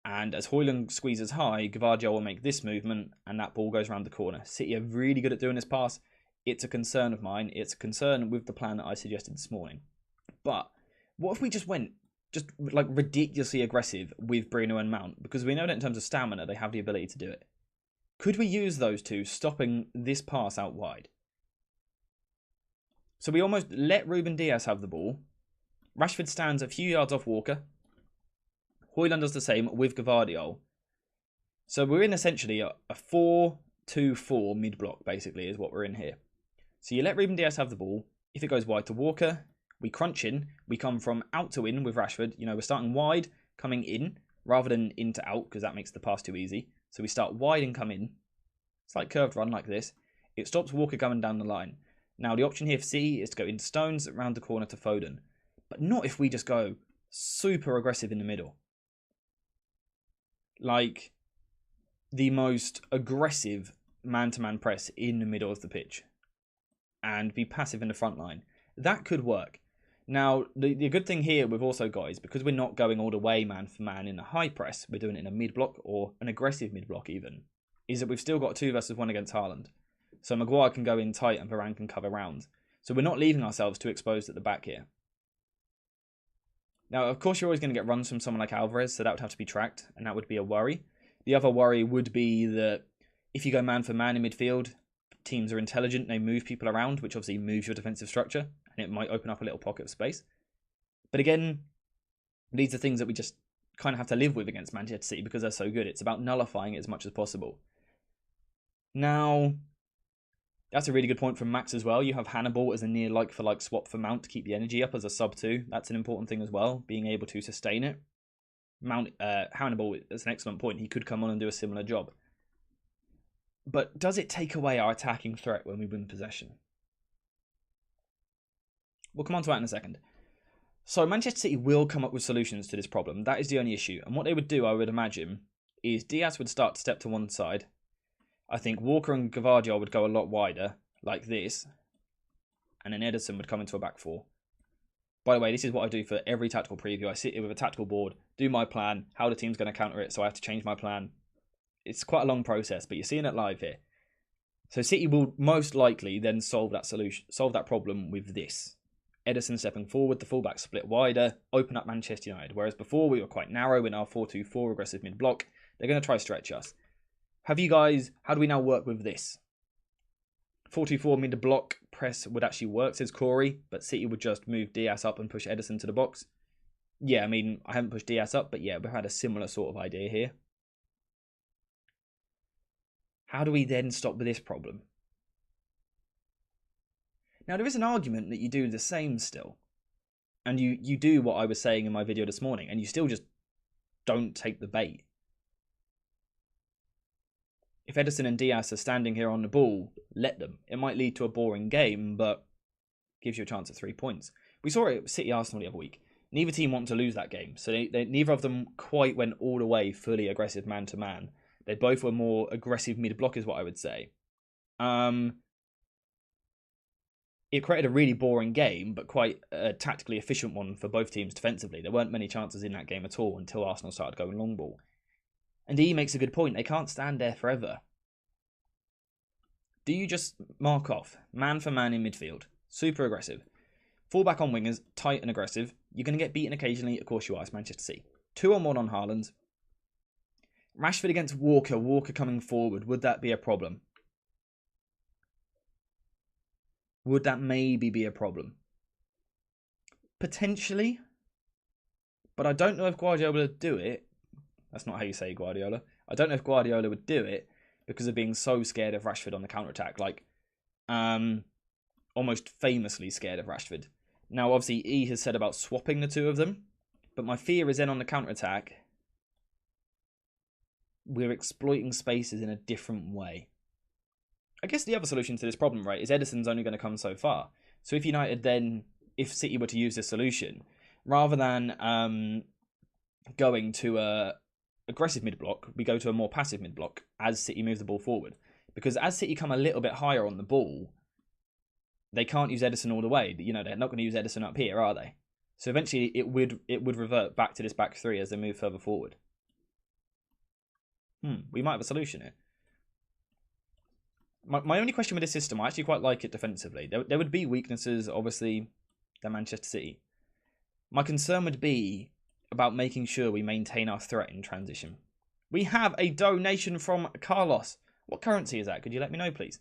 and as Højlund squeezes high, Gvardiol will make this movement, and that ball goes around the corner. City are really good at doing this pass. It's a concern of mine. It's a concern with the plan that I suggested this morning. But what if we just went like ridiculously aggressive with Bruno and Mount? Because we know that in terms of stamina, they have the ability to do it. Could we use those two stopping this pass out wide? So we almost let Ruben Dias have the ball. Rashford stands a few yards off Walker. Højlund does the same with Gvardiol. So we're in essentially a 4-2-4 mid-block, basically, is what we're in here. So you let Ruben Dias have the ball. If it goes wide to Walker, we crunch in. We come from out to in with Rashford. You know, we're starting wide, coming in, rather than in to out, because that makes the pass too easy. So we start wide and come in. It's like curved run like this. It stops Walker going down the line. Now, the option here for C is to go into Stones, around the corner to Foden. But not if we just go super aggressive in the middle. Like the most aggressive man-to-man press in the middle of the pitch. And be passive in the front line. That could work. Now, the good thing here we've also got is because we're not going all the way man for man in a high press, we're doing it in a mid-block or an aggressive mid-block even, is that we've still got 2 versus 1 against Haaland. So Maguire can go in tight and Varane can cover round. So we're not leaving ourselves too exposed at the back here. Now, of course, you're always going to get runs from someone like Alvarez, so that would have to be tracked, and that would be a worry. The other worry would be that if you go man for man in midfield, teams are intelligent, they move people around, which obviously moves your defensive structure, and it might open up a little pocket of space. But again, these are things that we just kind of have to live with against Manchester City because they're so good. It's about nullifying it as much as possible. Now, that's a really good point from Max as well. You have Hannibal as a near like-for-like swap for Mount to keep the energy up as a sub-2. That's an important thing as well, being able to sustain it. Hannibal is an excellent point. He could come on and do a similar job. But does it take away our attacking threat when we win possession? We'll come on to that in a second. So Manchester City will come up with solutions to this problem. That is the only issue. And what they would do, I would imagine, is Diaz would start to step to one side. I think Walker and Gvardiol would go a lot wider, like this. And then Ederson would come into a back four. By the way, this is what I do for every tactical preview. I sit here with a tactical board, do my plan, how the team's going to counter it, so I have to change my plan. It's quite a long process, but you're seeing it live here. So City will most likely then solve that problem with this. Ederson stepping forward, the fullback split wider, open up Manchester United. Whereas before we were quite narrow in our 4-2-4 aggressive mid-block. They're going to try to stretch us. How do we now work with this? 4-2-4 mid-block press would actually work, says Corey, but City would just move Diaz up and push Ederson to the box. Yeah, I mean, I haven't pushed Diaz up, but yeah, we've had a similar sort of idea here. How do we then stop this problem? Now, there is an argument that you do the same still. And you do what I was saying in my video this morning, and you still just don't take the bait. If Ederson and Diaz are standing here on the ball, let them. It might lead to a boring game, but gives you a chance at 3 points. We saw it at City Arsenal the other week. Neither team want to lose that game, so neither of them quite went all the way fully aggressive man-to-man. They both were more aggressive mid-block is what I would say. It created a really boring game, but quite a tactically efficient one for both teams defensively. There weren't many chances in that game at all until Arsenal started going long ball. And he makes a good point. They can't stand there forever. Do you just mark off man for man in midfield? Super aggressive. Fullback on wingers, tight and aggressive. You're going to get beaten occasionally. Of course you are. It's Manchester City. 2 on 1 on Haaland. Rashford against Walker. Walker coming forward. Would that be a problem? Would that maybe be a problem? Potentially. But I don't know if Guardiola would do it. That's not how you say Guardiola. I don't know if Guardiola would do it because of being so scared of Rashford on the counter-attack. Like, almost famously scared of Rashford. Now, obviously, E has said about swapping the two of them. But my fear is then on the counter-attack, we're exploiting spaces in a different way. I guess the other solution to this problem, right, is Ederson's only going to come so far. So if United then, if City were to use this solution, rather than going to a aggressive mid-block, we go to a more passive mid-block as City move the ball forward. Because as City come a little bit higher on the ball, they can't use Ederson all the way. You know, they're not going to use Ederson up here, are they? So eventually it would revert back to this back three as they move further forward. We might have a solution here. My only question with this system, I actually quite like it defensively. There would be weaknesses, obviously, than Manchester City. My concern would be about making sure we maintain our threat in transition. We have a donation from Carlos. What currency is that? Could you let me know, please?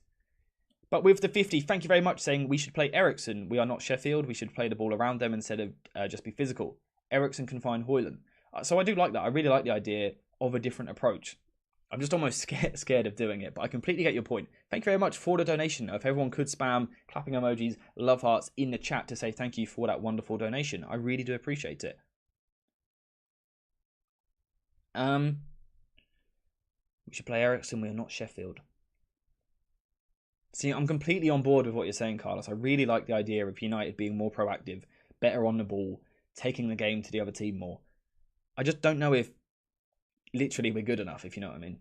But with the 50, thank you very much, saying we should play Eriksen. We are not Sheffield. We should play the ball around them instead of just be physical. Eriksen can find Højlund. So I do like that. I really like the idea of a different approach. I'm just almost scared of doing it, but I completely get your point. Thank you very much for the donation. If everyone could spam clapping emojis, love hearts in the chat to say thank you for that wonderful donation. I really do appreciate it. We should play Eriksen. We are not Sheffield. See, I'm completely on board with what you're saying, Carlos. I really like the idea of United being more proactive, better on the ball, taking the game to the other team more. I just don't know if literally we're good enough, if you know what I mean.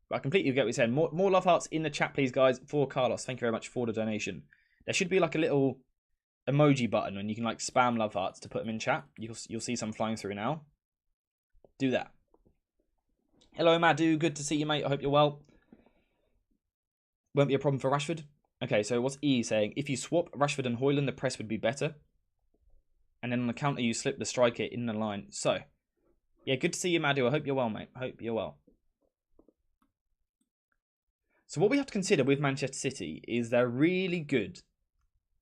But I completely get what you're saying. More love hearts in the chat, please, guys, for Carlos. Thank you very much for the donation. There should be like a little emoji button and you can like spam love hearts to put them in chat. You'll see some flying through now. Do that. Hello, Madhu. Good to see you, mate. I hope you're well. Won't be a problem for Rashford. Okay, so what's E saying? If you swap Rashford and Højlund, the press would be better. And then on the counter, you slip the striker in the line. So, yeah, good to see you, Madhu. I hope you're well, mate. I hope you're well. So what we have to consider with Manchester City is they're really good.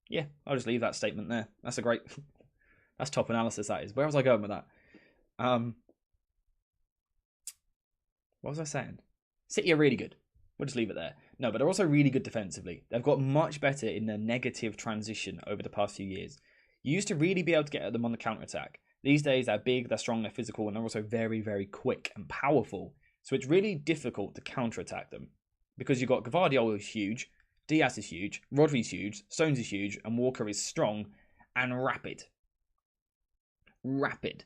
Yeah, I'll just leave that statement there. That's a great... That's top analysis, that is. Where was I going with that? What was I saying? City are really good. We'll just leave it there. No, but they're also really good defensively. They've got much better in their negative transition over the past few years. You used to really be able to get at them on the counter-attack. These days, they're big, they're strong, they're physical, and they're also very, very quick and powerful. So it's really difficult to counter-attack them. Because you've got Gvardiol is huge, Diaz is huge, Rodri's huge, Stones is huge, and Walker is strong and rapid. Rapid.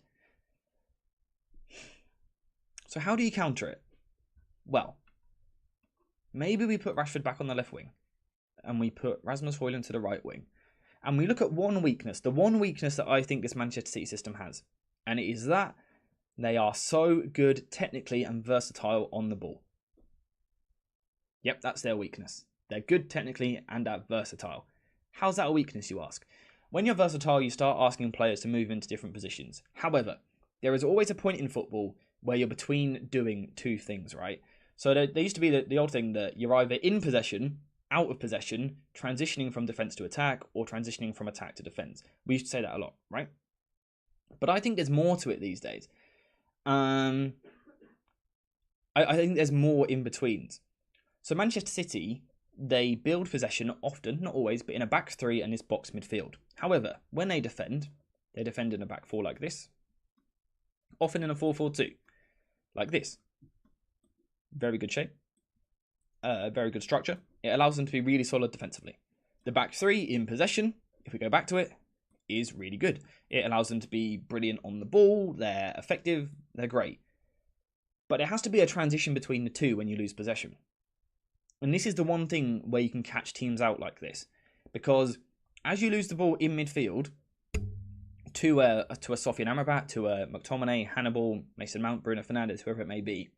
So how do you counter it? Well, maybe we put Rashford back on the left wing. And we put Rasmus Højlund to the right wing. And we look at one weakness. The one weakness that I think this Manchester City system has. And it is that They are so good technically and versatile on the ball. Yep, that's their weakness. They're good technically and versatile. How's that a weakness, you ask? When you're versatile, you start asking players to move into different positions. However, there is always a point in football where you're between doing two things, right? So there used to be the old thing that you're either in possession, out of possession, transitioning from defense to attack, or transitioning from attack to defense. We used to say that a lot, right? But I think there's more to it these days. I think there's more in betweens. So Manchester City, they build possession often, not always, but in a back three and this box midfield. However, when they defend in a back four like this, often in a 4-4-2, like this. Very good shape, very good structure. It allows them to be really solid defensively. The back three in possession, if we go back to it, is really good. It allows them to be brilliant on the ball, they're effective, they're great. But it has to be a transition between the two when you lose possession. And this is the one thing where you can catch teams out like this. Because as you lose the ball in midfield to a Sofyan Amrabat, to a McTominay, Hannibal, Mason Mount, Bruno Fernandes, whoever it may be,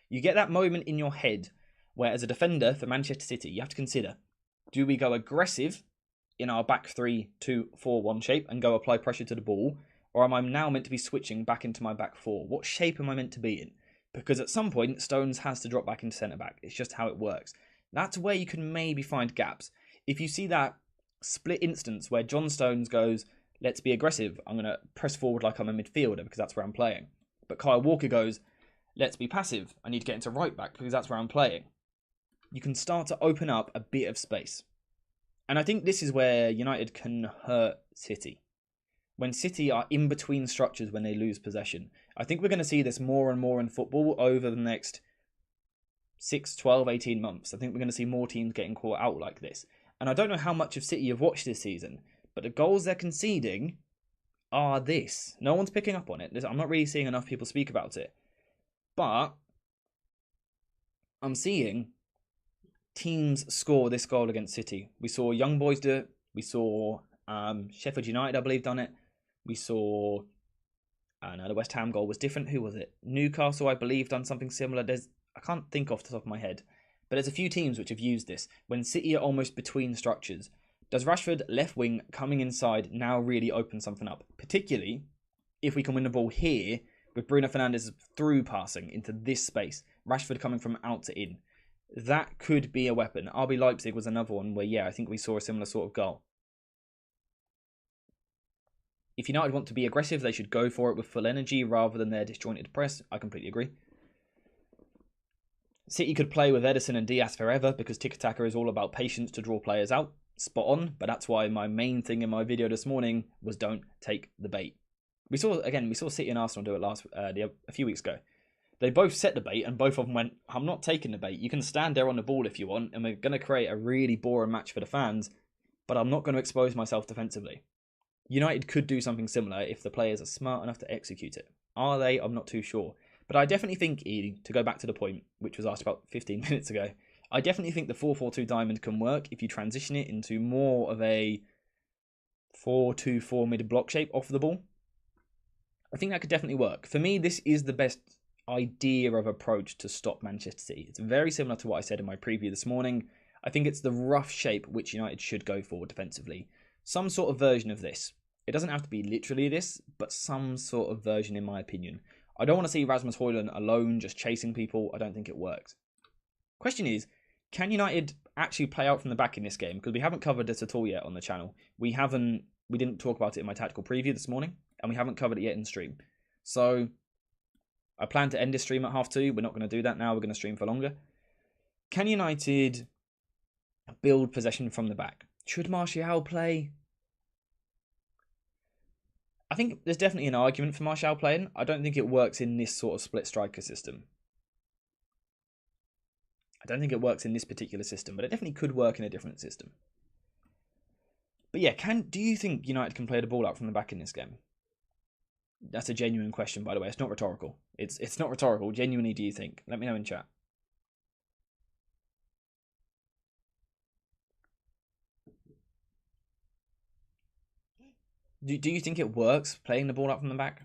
you get that moment in your head where as a defender for Manchester City, you have to consider, do we go aggressive in our back 3-2-4-1 shape and go apply pressure to the ball? Or am I now meant to be switching back into my back four? What shape am I meant to be in? Because at some point, Stones has to drop back into centre-back. It's just how it works. That's where you can maybe find gaps. If you see that split instance where John Stones goes, let's be aggressive, I'm going to press forward like I'm a midfielder because that's where I'm playing. But Kyle Walker goes, let's be passive, I need to get into right back because that's where I'm playing. You can start to open up a bit of space. And I think this is where United can hurt City. When City are in between structures when they lose possession. I think we're going to see this more and more in football over the next 6, 12, 18 months. I think we're going to see more teams getting caught out like this. And I don't know how much of City you've watched this season, but the goals they're conceding are this. No one's picking up on it. I'm not really seeing enough people speak about it. But I'm seeing teams score this goal against City. We saw Young Boys do it. We saw Sheffield United, I believe, done it. We saw... no, the West Ham goal was different. Who was it? Newcastle, I believe, done something similar. I can't think off the top of my head. But there's a few teams which have used this. When City are almost between structures, does Rashford, left wing, coming inside, now really open something up? Particularly if we can win the ball here with Bruno Fernandes through passing into this space. Rashford coming from out to in. That could be a weapon. RB Leipzig was another one where, yeah, I think we saw a similar sort of goal. If United want to be aggressive, they should go for it with full energy rather than their disjointed press. I completely agree. City could play with Ederson and Diaz forever because tiki-taka is all about patience to draw players out. Spot on, but that's why my main thing in my video this morning was don't take the bait. We saw City and Arsenal do it a few weeks ago. They both set the bait and both of them went, I'm not taking the bait. You can stand there on the ball if you want and we're going to create a really boring match for the fans, but I'm not going to expose myself defensively. United could do something similar if the players are smart enough to execute it. Are they? I'm not too sure. But I definitely think, to go back to the point, which was asked about 15 minutes ago, I definitely think the 4-4-2 diamond can work if you transition it into more of a 4-2-4 mid-block shape off the ball. I think that could definitely work. For me, this is the best idea of approach to stop Manchester City. It's very similar to what I said in my preview this morning. I think it's the rough shape which United should go for defensively. Some sort of version of this. It doesn't have to be literally this, but some sort of version in my opinion. I don't want to see Rasmus Højlund alone just chasing people. I don't think it works. Question is, can United actually play out from the back in this game? Because we haven't covered this at all yet on the channel. We didn't talk about it in my tactical preview this morning, and we haven't covered it yet in stream. So I plan to end this stream at 2:30. We're not going to do that now. We're going to stream for longer. Can United build possession from the back? Should Martial play? I think there's definitely an argument for Martial playing. I don't think it works in this sort of split striker system. I don't think it works in this particular system, but it definitely could work in a different system. But yeah, do you think United can play the ball out from the back in this game? That's a genuine question, by the way. It's not rhetorical. It's not rhetorical. Genuinely, do you think? Let me know in chat. Do you think it works playing the ball out from the back?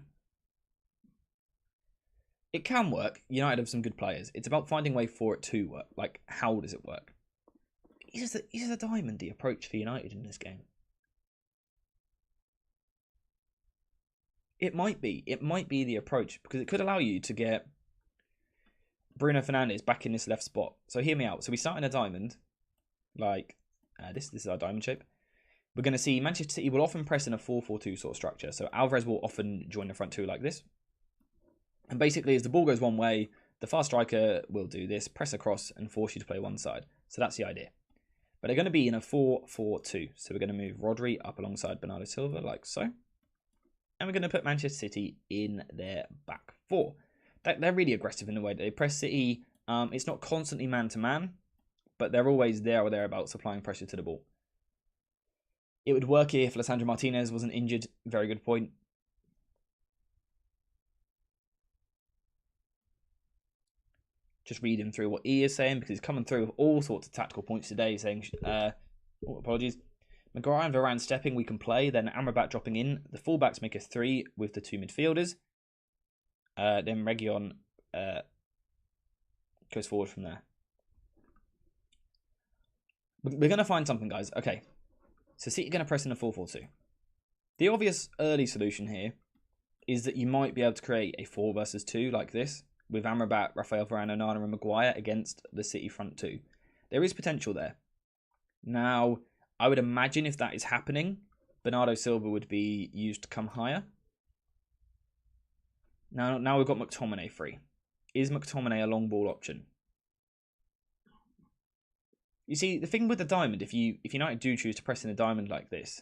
it can work. United have some good players. It's about finding a way for it to work. Like, how does it work? Is a diamond the approach for United in this game? It might be. It might be the approach because it could allow you to get Bruno Fernandes back in this left spot. So hear me out. So we start in a diamond, like this is our diamond shape. We're going to see Manchester City will often press in a 4-4-2 sort of structure. So Alvarez will often join the front two like this. And basically, as the ball goes one way, the fast striker will do this, press across and force you to play one side. So that's the idea. But they're going to be in a 4-4-2. So we're going to move Rodri up alongside Bernardo Silva like so. And we're going to put Manchester City in their back four. They're really aggressive in the way that they press City. It's not constantly man-to-man, but they're always there or thereabouts applying pressure to the ball. It would work if Lisandro Martinez wasn't injured. Very good point. Just reading through what he is saying because he's coming through with all sorts of tactical points today, saying, apologies. Maguire and Varane stepping, we can play. Then Amrabat dropping in. The fullbacks make a 3 with the 2 midfielders. Then Reguilon goes forward from there. We're going to find something, guys. Okay. So City are going to press in a 4-4-2. The obvious early solution here is that you might be able to create a 4 versus 2 like this with Amrabat, Rafael Varane, Onana and Maguire against the City front two. There is potential there. Now, I would imagine if that is happening, Bernardo Silva would be used to come higher. Now we've got McTominay free. Is McTominay a long ball option? You see, the thing with the diamond, if United do choose to press in a diamond like this,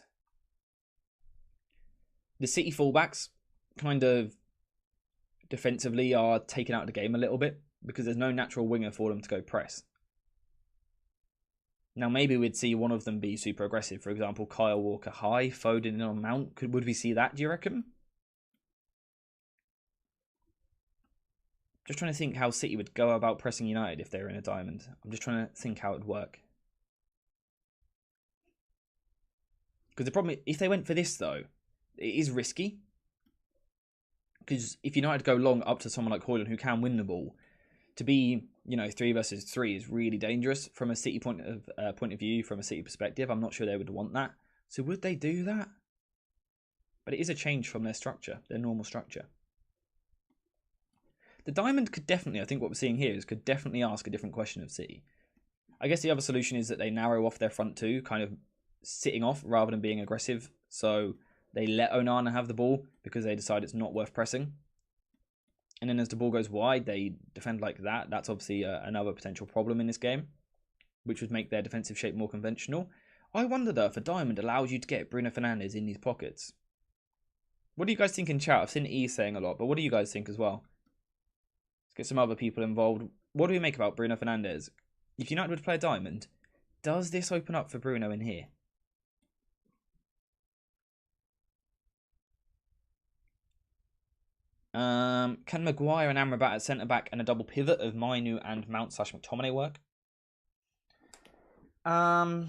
the City fullbacks kind of defensively are taken out of the game a little bit because there's no natural winger for them to go press. Now, maybe we'd see one of them be super aggressive. For example, Kyle Walker high, Foden in on Mount. Would we see that, do you reckon? Just trying to think how City would go about pressing United if they were in a diamond. I'm just trying to think how it would work. Because the problem, if they went for this, though, it is risky. Because if United go long up to someone like Højlund who can win the ball, to be, 3 versus 3 is really dangerous from a City point of view, from a City perspective. I'm not sure they would want that. So would they do that? But it is a change from their structure, their normal structure. The diamond could definitely, I think what we're seeing here is could definitely ask a different question of City. I guess the other solution is that they narrow off their front two, kind of sitting off rather than being aggressive. So they let Onana have the ball because they decide it's not worth pressing. And then as the ball goes wide, they defend like that. That's obviously another potential problem in this game, which would make their defensive shape more conventional. I wonder, though, if a diamond allows you to get Bruno Fernandes in these pockets. What do you guys think in chat? I've seen E saying a lot, but what do you guys think as well? Let's get some other people involved. What do we make about Bruno Fernandes? If United would play a diamond, does this open up for Bruno in here? Can Maguire and Amrabat at centre-back and a double pivot of Mainu and Mount/McTominay work? I'd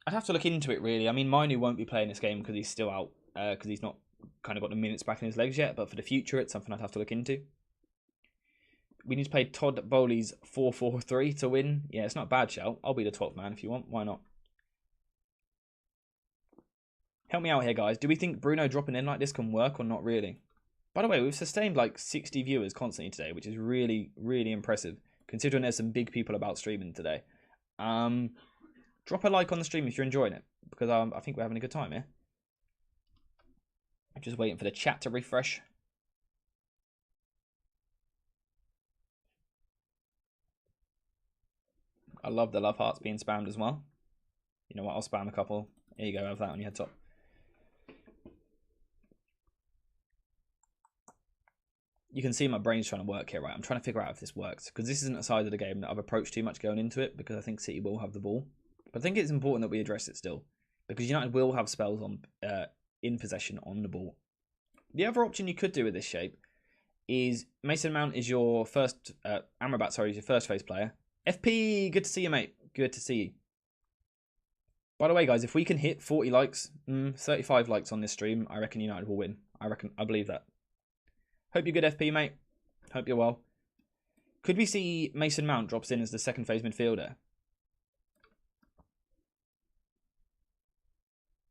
have to look into it, really. I mean, Mainu won't be playing this game because he's still out, because he's not kind of got the minutes back in his legs yet, but for the future, it's something I'd have to look into. We need to play Todd Bowley's 4-4-3 to win. Yeah, it's not a bad shout. I'll be the 12th man if you want. Why not? Help me out here, guys. Do we think Bruno dropping in like this can work or not really? By the way, we've sustained like 60 viewers constantly today, which is really, really impressive, considering there's some big people about streaming today. Drop a like on the stream if you're enjoying it, because I think we're having a good time here. I'm just waiting for the chat to refresh. I love the love hearts being spammed as well. You know what? I'll spam a couple. There you go. Have that on your head top. You can see my brain's trying to work here, right? I'm trying to figure out if this works, because this isn't a side of the game that I've approached too much going into it, because I think City will have the ball. But I think it's important that we address it still, because United will have spells on in possession on the ball. The other option you could do with this shape is Mason Mount is your first, Amrabat, sorry, is your first phase player. FP, good to see you, mate. Good to see you. By the way, guys, if we can hit 40 likes, 35 likes on this stream, I reckon United will win. I believe that. Hope you're good, FP, mate. Hope you're well. Could we see Mason Mount drops in as the second phase midfielder?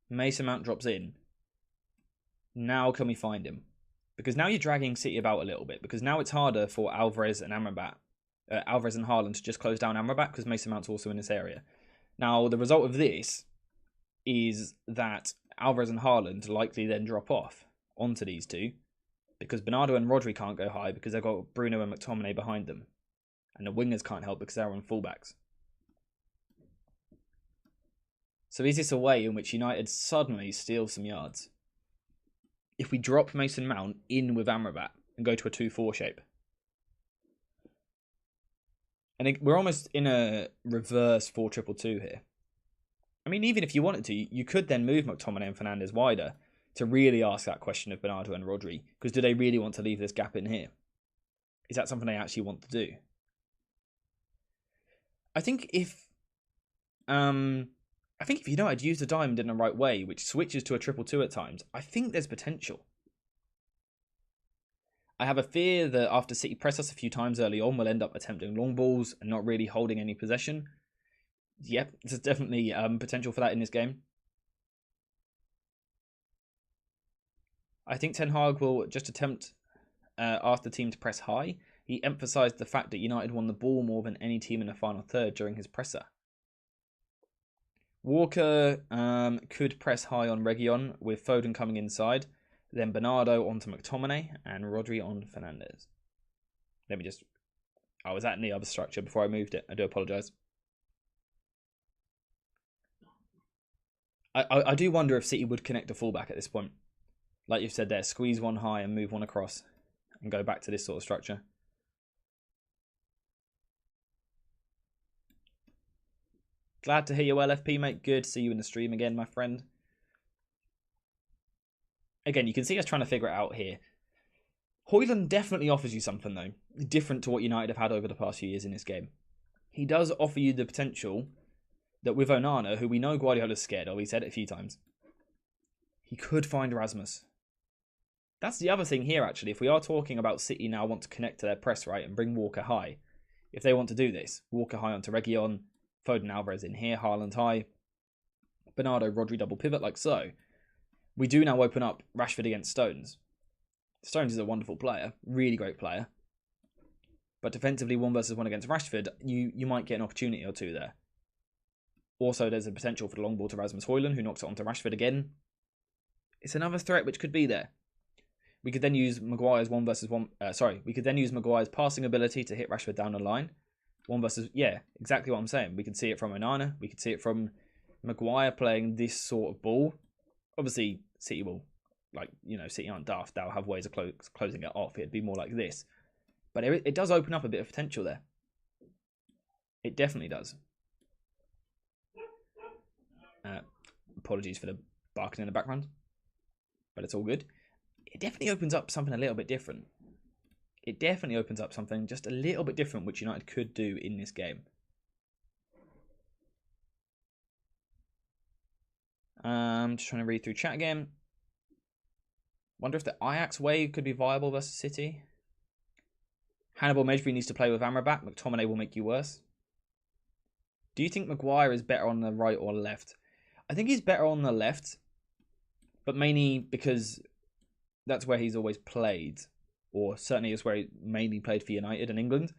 Mason Mount drops in. Now can we find him? Because now you're dragging City about a little bit. Because now it's harder for Alvarez and Amrabat, Alvarez and Haaland to just close down Amrabat because Mason Mount's also in this area. Now the result of this is that Alvarez and Haaland likely then drop off onto these two because Bernardo and Rodri can't go high because they've got Bruno and McTominay behind them. And the wingers can't help because they're on fullbacks. So is this a way in which United suddenly steal some yards? If we drop Mason Mount in with Amrabat and go to a 2-4 shape. And we're almost in a reverse 4-2-2 here. I mean, even if you wanted to, you could then move McTominay and Fernandes wider to really ask that question of Bernardo and Rodri. Because do they really want to leave this gap in here? Is that something they actually want to do? I think if United use the diamond in the right way, which switches to a 2-2 at times, I think there's potential. I have a fear that after City press us a few times early on, we'll end up attempting long balls and not really holding any possession. Yep, there's definitely potential for that in this game. I think Ten Hag will just attempt ask the team to press high. He emphasised the fact that United won the ball more than any team in the final third during his presser. Walker could press high on Reguilon with Foden coming inside. Then Bernardo onto McTominay and Rodri on Fernandes. Let me just... I was at the other structure before I moved it. I do apologise. I do wonder if City would connect a fullback at this point. Like you've said there, squeeze one high and move one across and go back to this sort of structure. Glad to hear you, LFP, mate. Good to see you in the stream again, my friend. Again, you can see us trying to figure it out here. Højlund definitely offers you something, though, different to what United have had over the past few years in this game. He does offer you the potential that with Onana, who we know Guardiola's scared of, he said it a few times, he could find Rasmus. That's the other thing here, actually. If we are talking about City now want to connect to their press, right, and bring Walker high, if they want to do this, Walker high onto Reguilon, Foden Alvarez in here, Haaland high, Bernardo, Rodri double pivot like so, we do now open up Rashford against Stones. Stones is a wonderful player, really great player. But defensively, 1 versus 1 against Rashford, you might get an opportunity or two there. Also, there's a potential for the long ball to Rasmus Højlund, who knocks it onto Rashford again. It's another threat which could be there. We could then use Maguire's 1 versus 1... we could then use Maguire's passing ability to hit Rashford down the line. 1 versus... Yeah, exactly what I'm saying. We could see it from Onana. We could see it from Maguire playing this sort of ball. Obviously, City will, City aren't daft. They'll have ways of closing it off. It'd be more like this. But it does open up a bit of potential there. It definitely does. Apologies for the barking in the background. But it's all good. It definitely opens up something a little bit different. It definitely opens up something just a little bit different, which United could do in this game. Just trying to read through chat again. Wonder if the Ajax way could be viable versus City. Hannibal Mejbri needs to play with Amrabat. McTominay will make you worse. Do you think Maguire is better on the right or left? I think he's better on the left, but mainly because that's where he's always played, or certainly is where he mainly played for United and England.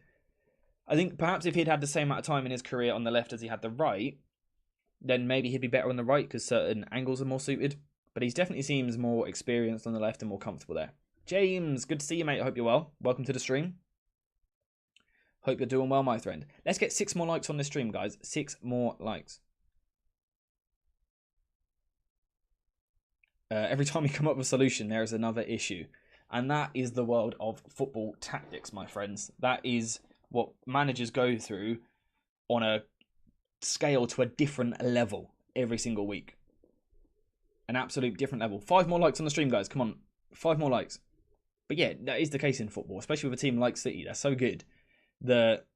I think perhaps if he'd had the same amount of time in his career on the left as he had the right, then maybe he'd be better on the right because certain angles are more suited. But he definitely seems more experienced on the left and more comfortable there. James, good to see you, mate. I hope you're well. Welcome to the stream. Hope you're doing well, my friend. Let's get 6 more likes on this stream, guys. 6 more likes. Every time we come up with a solution, there is another issue. And that is the world of football tactics, my friends. That is what managers go through on a scale to a different level every single week. An absolute different level. 5 more likes on the stream, guys. Come on. 5 more likes. But yeah, that is the case in football, especially with a team like City. They're so good that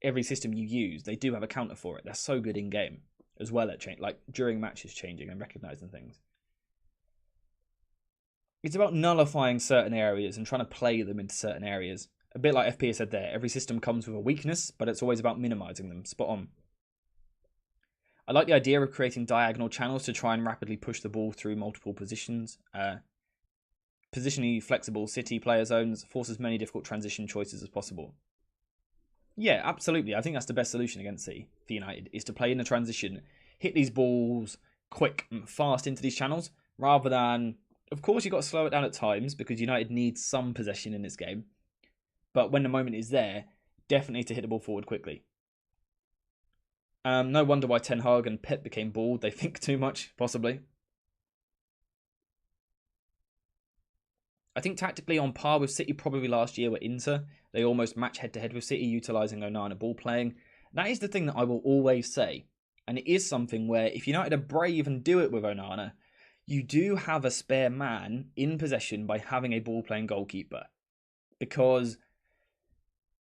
every system you use, they do have a counter for it. They're so good in game as well at during matches changing and recognising things. it's about nullifying certain areas and trying to play them into certain areas. A bit like FP has said there, every system comes with a weakness, but it's always about minimizing them. Spot on. I like the idea of creating diagonal channels to try and rapidly push the ball through multiple positions. Positionally flexible City player zones force as many difficult transition choices as possible. Yeah, absolutely. I think that's the best solution against City for United, is to play in the transition, hit these balls quick and fast into these channels, rather than, of course, you've got to slow it down at times because United needs some possession in this game. But when the moment is there, definitely to hit the ball forward quickly. No wonder why Ten Hag and Pep became bored. They think too much, possibly. I think tactically on par with City probably last year were Inter. They almost match head-to-head with City, utilising Onana ball playing. That is the thing that I will always say. And it is something where if United are brave and do it with Onana, you do have a spare man in possession by having a ball-playing goalkeeper. Because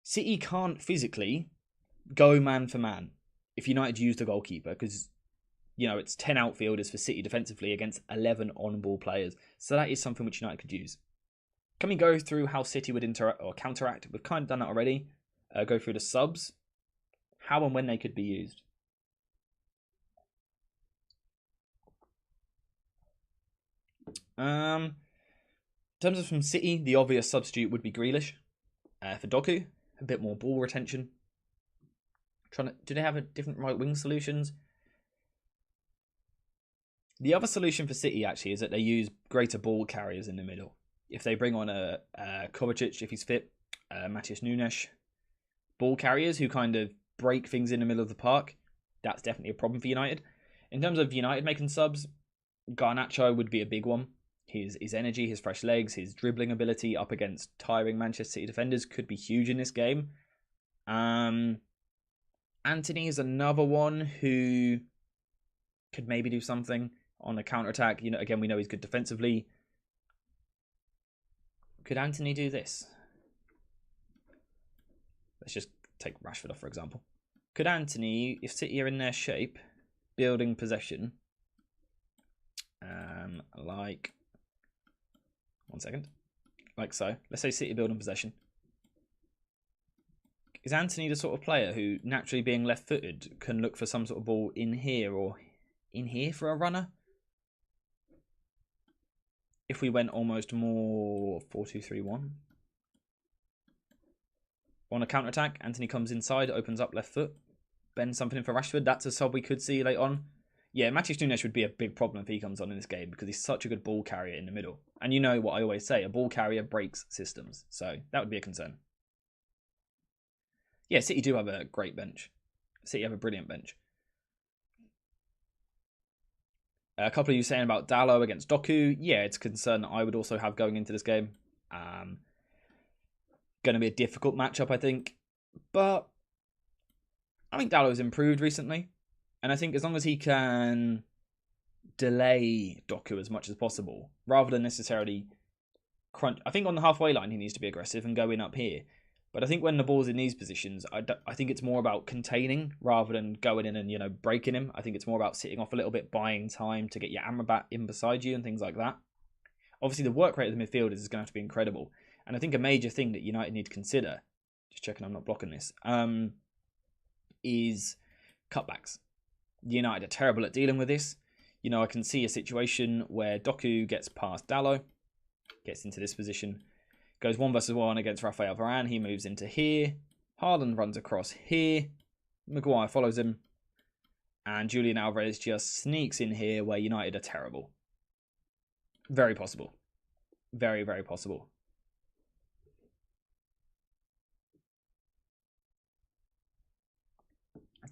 City can't physically go man for man if United use the goalkeeper, because it's 10 outfielders for City defensively against 11 on-ball players. So that is something which United could use. Can we go through how City would interact or counteract? We've kind of done that already. Go through the subs. How and when they could be used. In terms of from City, the obvious substitute would be Grealish. For Doku, a bit more ball retention. Do they have a different right wing solutions? The other solution for City actually is that they use greater ball carriers in the middle. If they bring on a Kovacic, if he's fit, Matheus Nunes, ball carriers who kind of break things in the middle of the park, that's definitely a problem for United. In terms of United making subs, Garnacho would be a big one. His energy, his fresh legs, his dribbling ability up against tiring Manchester City defenders could be huge in this game. Antony is another one who could maybe do something on a counter-attack. Again, we know he's good defensively. Could Antony do this? Let's just take Rashford off, for example. Could Antony, if City are in their shape, building possession, like so. Let's say City building possession. Is Antony the sort of player who, naturally being left-footed, can look for some sort of ball in here or in here for a runner? If we went almost more 4-2-3-1. On a counter-attack, Antony comes inside, opens up left foot, bends something in for Rashford. That's a sub we could see later on. Yeah, Matheus Nunes would be a big problem if he comes on in this game because he's such a good ball carrier in the middle. And you know what I always say, a ball carrier breaks systems. So that would be a concern. Yeah, City do have a great bench. City have a brilliant bench. A couple of you saying about Dalot against Doku. Yeah, it's a concern that I would also have going into this game. Going to be a difficult matchup, I think. But I think Dalot's improved recently. And I think as long as he can delay Doku as much as possible, rather than necessarily crunch. I think on the halfway line he needs to be aggressive and go in up here. But I think when the ball's in these positions, I think it's more about containing rather than going in and, breaking him. I think it's more about sitting off a little bit, buying time to get your Amrabat in beside you and things like that. Obviously, the work rate of the midfielders is going to have to be incredible. And I think a major thing that United need to consider, just checking I'm not blocking this, is cutbacks. United are terrible at dealing with this. I can see a situation where Doku gets past Dalot, gets into this position, goes 1-1 against Rafael Varane. He moves into here. Haaland runs across here. Maguire follows him. And Julian Alvarez just sneaks in here where United are terrible. Very possible. Very, very possible.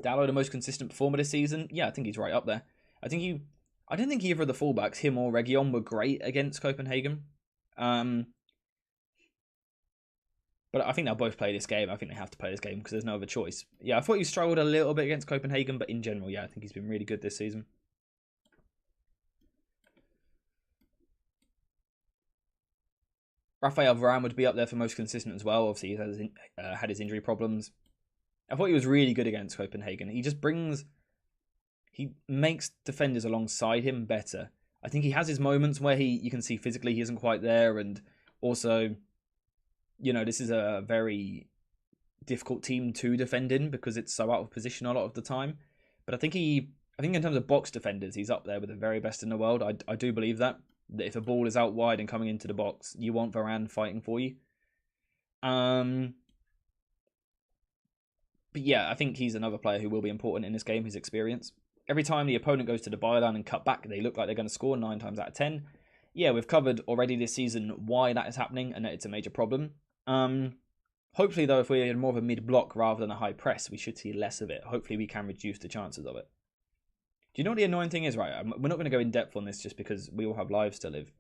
Dalot, the most consistent performer this season? Yeah, I think he's right up there. I don't think either of the fullbacks, him or Reguilon, were great against Copenhagen. But I think they'll both play this game. I think they have to play this game because there's no other choice. Yeah, I thought he struggled a little bit against Copenhagen, but in general, yeah, I think he's been really good this season. Rafael Varane would be up there for most consistent as well. Obviously, he had his injury problems. I thought he was really good against Copenhagen. He makes defenders alongside him better. I think he has his moments where you can see physically he isn't quite there, and also, this is a very difficult team to defend in because it's so out of position a lot of the time. But I think in terms of box defenders, he's up there with the very best in the world. I do believe that if a ball is out wide and coming into the box, you want Varane fighting for you. But yeah, I think he's another player who will be important in this game, his experience. Every time the opponent goes to the byline and cut back, they look like they're going to score 9 times out of 10. Yeah, we've covered already this season why that is happening and that it's a major problem. Hopefully, though, if we're in more of a mid-block rather than a high press, we should see less of it. Hopefully, we can reduce the chances of it. Do you know what the annoying thing is, right? We're not going to go in depth on this just because we all have lives to live.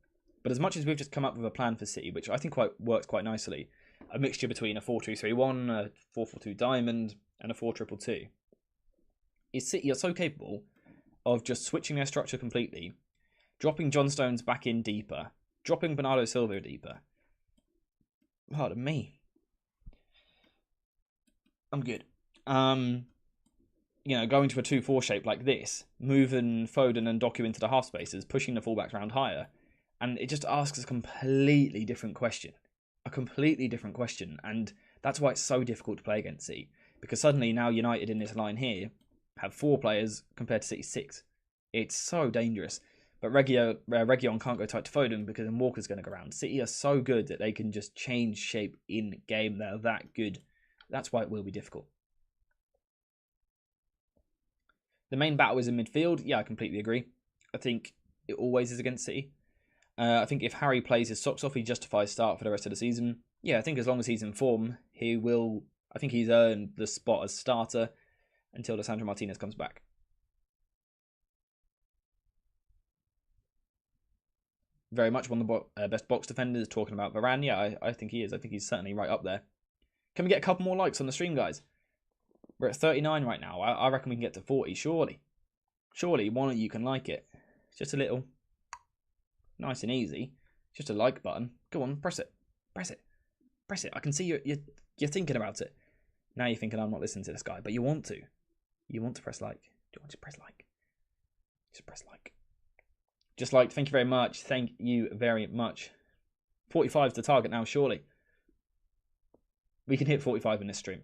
But as much as we've just come up with a plan for City, which I think works quite nicely, a mixture between a 4-2-3-1, a 4-4-2 diamond, and a 4-2-2, is City are so capable of just switching their structure completely, dropping John Stones back in deeper, dropping Bernardo Silva deeper. Pardon me. I'm good. Going to a 2-4 shape like this, moving Foden and Doku into the half spaces, pushing the fullbacks around higher, and it just asks a completely different question. And that's why it's so difficult to play against City. Because suddenly now United in this line here have 4 players compared to City's 6. It's so dangerous. But Reguilon can't go tight to Foden because then Walker's going to go around. City are so good that they can just change shape in game. They're that good. That's why it will be difficult. The main battle is in midfield. Yeah, I completely agree. I think it always is against City. I think if Harry plays his socks off, he justifies start for the rest of the season. Yeah, I think as long as he's in form, he will. I think he's earned the spot as starter until Lisandro Martinez comes back. Very much one of the best box defenders. Talking about Varane, yeah, I think he is. I think he's certainly right up there. Can we get a couple more likes on the stream, guys? We're at 39 right now. I reckon we can get to 40, surely. Surely one of you can like it. Just a little. Nice and easy. Just a like button. Go on, press it. Press it. Press it. I can see you're thinking about it. Now you're thinking I'm not listening to this guy, but you want to. You want to press like. Do you want to press like? Just press like. Just like. Thank you very much. Thank you very much. 45 is the target now, surely. We can hit 45 in this stream.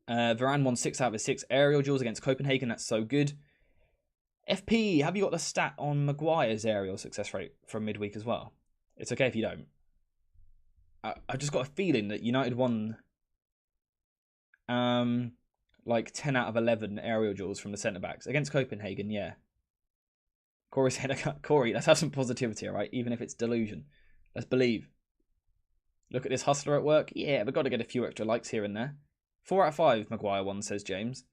Varane won 6 out of 6 aerial duels against Copenhagen. That's so good. FP, have you got the stat on Maguire's aerial success rate from midweek as well? It's okay if you don't. I just got a feeling that United won like 10 out of 11 aerial duels from the centre-backs against Copenhagen, yeah. Corey said, Corey, let's have some positivity, all right? Even if it's delusion. Let's believe. Look at this hustler at work. Yeah, we've got to get a few extra likes here and there. 4 out of 5 Maguire won, says James.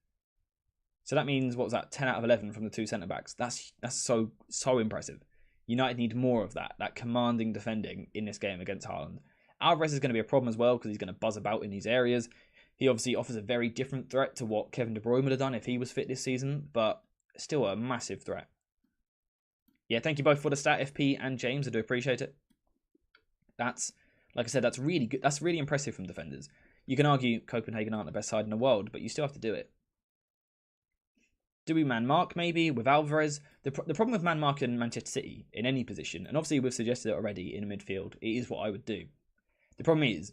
So that means, what was that? 10 out of 11 from the 2 centre-backs. That's so impressive. United need more of that commanding defending in this game against Haaland. Alvarez is going to be a problem as well because he's going to buzz about in these areas. He obviously offers a very different threat to what Kevin De Bruyne would have done if he was fit this season, but still a massive threat. Yeah, thank you both for the stat, FP and James. I do appreciate it. That's, like I said, that's really good. That's really impressive from defenders. You can argue Copenhagen aren't the best side in the world, but you still have to do it. Do we man mark maybe with Alvarez? The problem with man mark in Manchester City in any position, and obviously we've suggested it already in midfield, it is what I would do. The problem is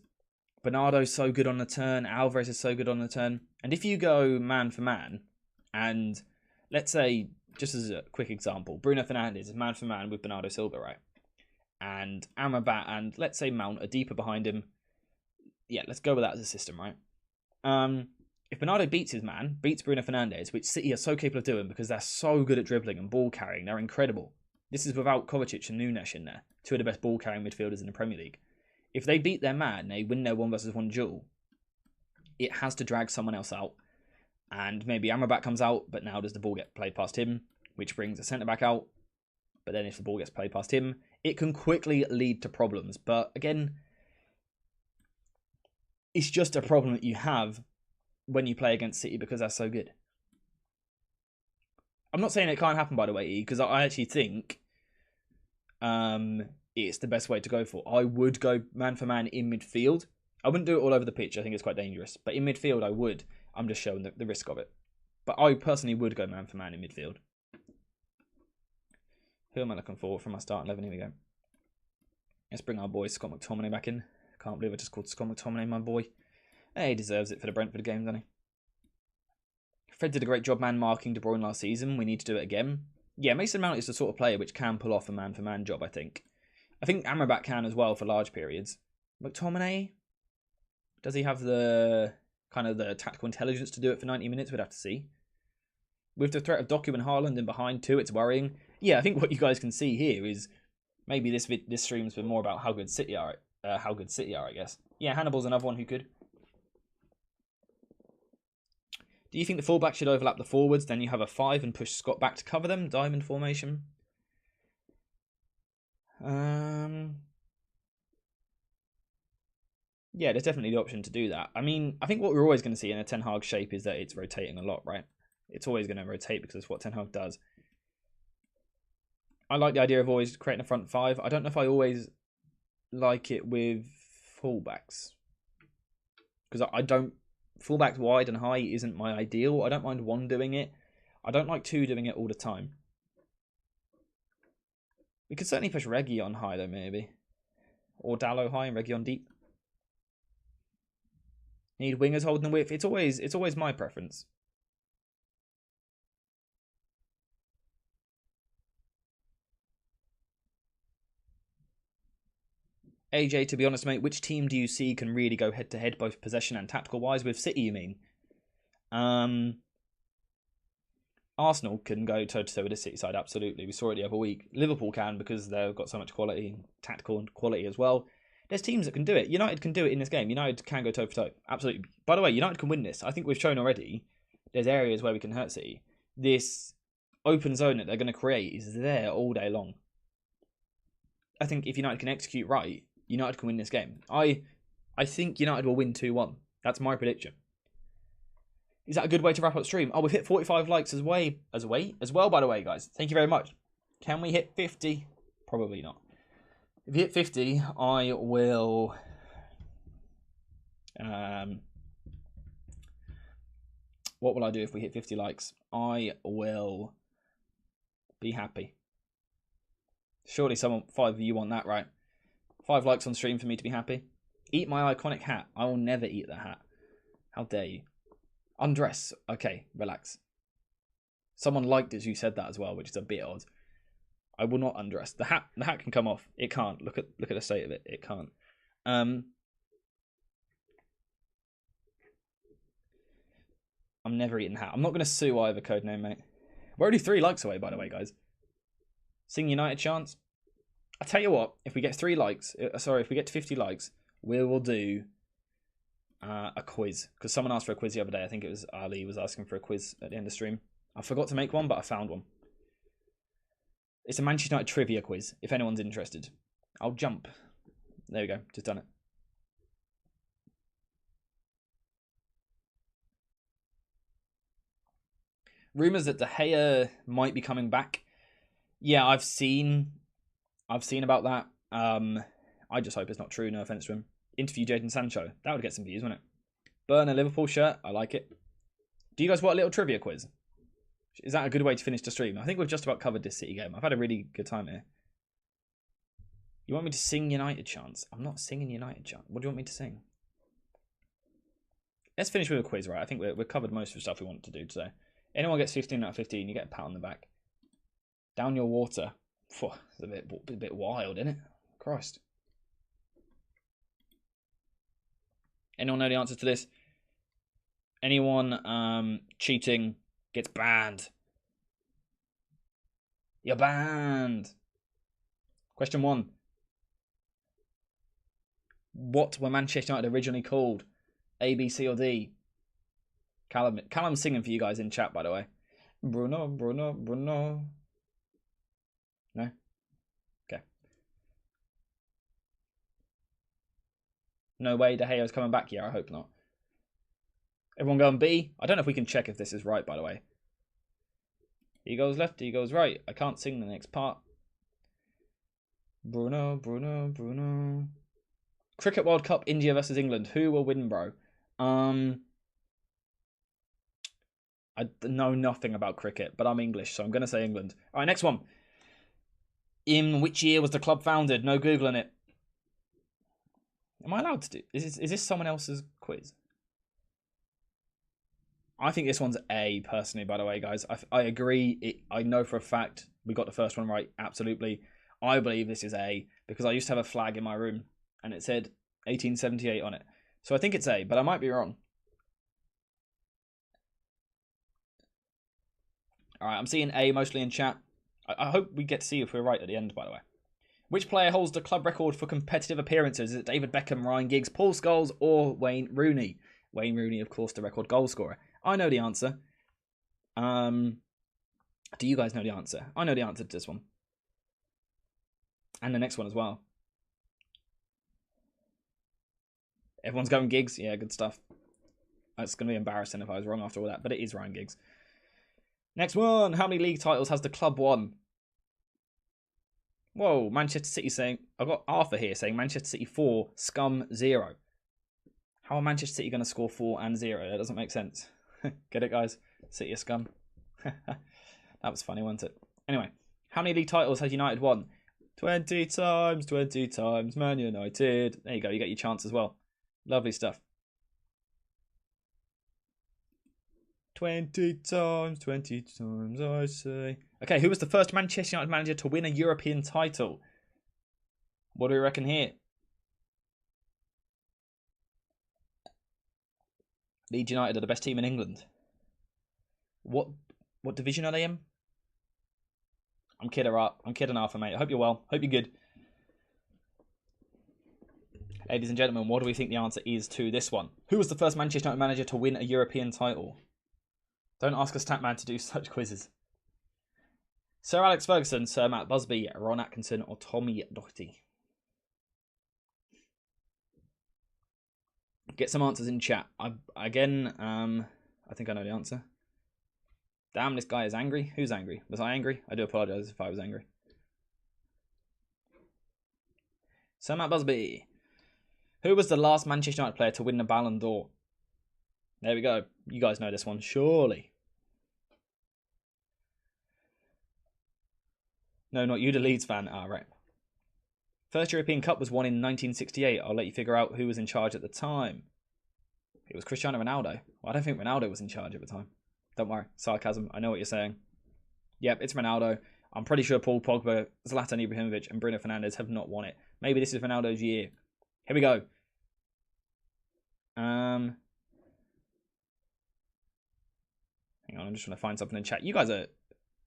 Bernardo's so good on the turn, Alvarez is so good on the turn, and if you go man for man, and let's say, just as a quick example, Bruno Fernandes is man for man with Bernardo Silva, right? And Amrabat and let's say Mount are deeper behind him. Yeah, let's go with that as a system, right? If Bernardo beats his man, beats Bruno Fernandes, which City are so capable of doing because they're so good at dribbling and ball carrying, they're incredible. This is without Kovacic and Nunes in there, 2 of the best ball carrying midfielders in the Premier League. If they beat their man, they win their 1-versus-1 duel, it has to drag someone else out. And maybe Amrabat comes out, but now does the ball get played past him, which brings a centre-back out. But then if the ball gets played past him, it can quickly lead to problems. But again, it's just a problem that you have when you play against City because they're so good. I'm not saying it can't happen, by the way, because I actually think it's the best way to go for. I would go man for man in midfield. I wouldn't do it all over the pitch. I think it's quite dangerous. But in midfield, I would. I'm just showing the risk of it. But I personally would go man for man in midfield. Who am I looking for from my starting 11? Here we go. Let's bring our boy Scott McTominay back in. Can't believe I just called Scott McTominay my boy. Hey, he deserves it for the Brentford game, doesn't he? Fred did a great job man-marking De Bruyne last season. We need to do it again. Yeah, Mason Mount is the sort of player which can pull off a man-for-man job, I think. I think Amrabat can as well for large periods. McTominay? Does he have the kind of the tactical intelligence to do it for 90 minutes? We'd have to see. With the threat of Doku and Haaland in behind too, it's worrying. Yeah, I think what you guys can see here is maybe this stream's been more about how good City are. I guess. Yeah, Hannibal's another one who could. Do you think the fullback should overlap the forwards? Then you have a 5 and push Scott back to cover them. Diamond formation. Yeah, there's definitely the option to do that. I mean, I think what we're always going to see in a Ten Hag shape is that it's rotating a lot, right? It's always going to rotate because it's what Ten Hag does. I like the idea of always creating a front 5. I don't know if I always like it with fullbacks. Because I don't... Fullbacks wide and high isn't my ideal. I don't mind one doing it. I don't like two doing it all the time. We could certainly push Reggie on high though, maybe. Or Dalot high and Reggie on deep. Need wingers holding the width. It's always my preference. AJ, to be honest, mate, which team do you see can really go head-to-head, both possession and tactical-wise? With City, you mean? Arsenal can go toe-to-toe with the City side, absolutely. We saw it the other week. Liverpool can because they've got so much quality, tactical quality as well. There's teams that can do it. United can do it in this game. United can go toe-to-toe, absolutely. By the way, United can win this. I think we've shown already there's areas where we can hurt City. This open zone that they're going to create is there all day long. I think if United can execute right, United can win this game. I think United will win 2-1. That's my prediction. Is that a good way to wrap up stream? Oh, we've hit 45 likes as well, by the way, guys. Thank you very much. Can we hit 50? Probably not. If you hit 50, I will... what will I do if we hit 50 likes? I will be happy. Surely 5 of you want that, right? 5 likes on stream for me to be happy. Eat my iconic hat. I will never eat that hat. How dare you? Undress. Okay, relax. Someone liked as you said that as well, which is a bit odd. I will not undress. The hat can come off. It can't. Look at the state of it. It can't. I'm never eating hat. I'm not going to sue either, Codename, mate. We're only 3 likes away, by the way, guys. Sing United chants. I tell you what, if we get 3 likes, if we get to 50 likes, we will do a quiz. Because someone asked for a quiz the other day. I think it was Ali was asking for a quiz at the end of the stream. I forgot to make one, but I found one. It's a Manchester United trivia quiz, if anyone's interested. I'll jump. There we go, just done it. Rumours that De Gea might be coming back. Yeah, I've seen about that. I just hope it's not true, no offence to him. Interview Jadon Sancho. That would get some views, wouldn't it? Burn a Liverpool shirt. I like it. Do you guys want a little trivia quiz? Is that a good way to finish the stream? I think we've just about covered this City game. I've had a really good time here. You want me to sing United chants? I'm not singing United chants. What do you want me to sing? Let's finish with a quiz, right? I think we've covered most of the stuff we want to do today. Anyone gets 15 out of 15, you get a pat on the back. Down your water. Phew, it's a bit wild, isn't it? Christ. Anyone know the answer to this? Anyone cheating gets banned. You're banned. Question 1. What were Manchester United originally called? A, B, C, or D? Callum's singing for you guys in chat, by the way. Bruno. No? Okay. No way De Gea's coming back here, I hope not. Everyone going B? I don't know if we can check if this is right, by the way. He goes left, he goes right. I can't sing the next part. Bruno. Cricket World Cup, India versus England. Who will win, bro? I know nothing about cricket, but I'm English, so I'm going to say England. All right, next one. In which year was the club founded? No Googling it. Am I allowed to do? Is this someone else's quiz? I think this one's A, personally, by the way, guys. I agree. I know for a fact we got the first one right. Absolutely. I believe this is A because I used to have a flag in my room and it said 1878 on it. So I think it's A, but I might be wrong. All right, I'm seeing A mostly in chat. I hope we get to see if we're right at the end, by the way. Which player holds the club record for competitive appearances? Is it David Beckham, Ryan Giggs, Paul Scholes, or Wayne Rooney? Wayne Rooney, of course, the record goal scorer. I know the answer. Do you guys know the answer? I know the answer to this one. And the next one as well. Everyone's going Giggs. Yeah, good stuff. It's going to be embarrassing if I was wrong after all that, but it is Ryan Giggs. Next one. How many league titles has the club won? Whoa, Manchester City saying... I've got Arthur here saying Manchester City 4, Scum 0. How are Manchester City going to score 4 and 0? That doesn't make sense. Get it, guys? City of Scum. That was funny, wasn't it? Anyway, how many league titles has United won? 20 times, Man United. There you go, you get your chance as well. Lovely stuff. 20 times, I say. Okay, who was the first Manchester United manager to win a European title? What do we reckon here? Leeds United are the best team in England. What division are they in? I'm kidding, Arthur, mate. I hope you're well. Hope you're good. Ladies and gentlemen, what do we think the answer is to this one? Who was the first Manchester United manager to win a European title? Don't ask a Statman to do such quizzes. Sir Alex Ferguson, Sir Matt Busby, Ron Atkinson, or Tommy Doherty? Get some answers in chat. I think I know the answer. Damn, this guy is angry. Who's angry? Was I angry? I do apologise if I was angry. Sir Matt Busby. Who was the last Manchester United player to win the Ballon d'Or? There we go. You guys know this one, surely. No, not you, the Leeds fan. Ah, right. First European Cup was won in 1968. I'll let you figure out who was in charge at the time. It was Cristiano Ronaldo. Well, I don't think Ronaldo was in charge at the time. Don't worry. Sarcasm. I know what you're saying. Yep, it's Ronaldo. I'm pretty sure Paul Pogba, Zlatan Ibrahimovic, and Bruno Fernandes have not won it. Maybe this is Ronaldo's year. Here we go. Hang on, I'm just trying to find something in chat. You guys are...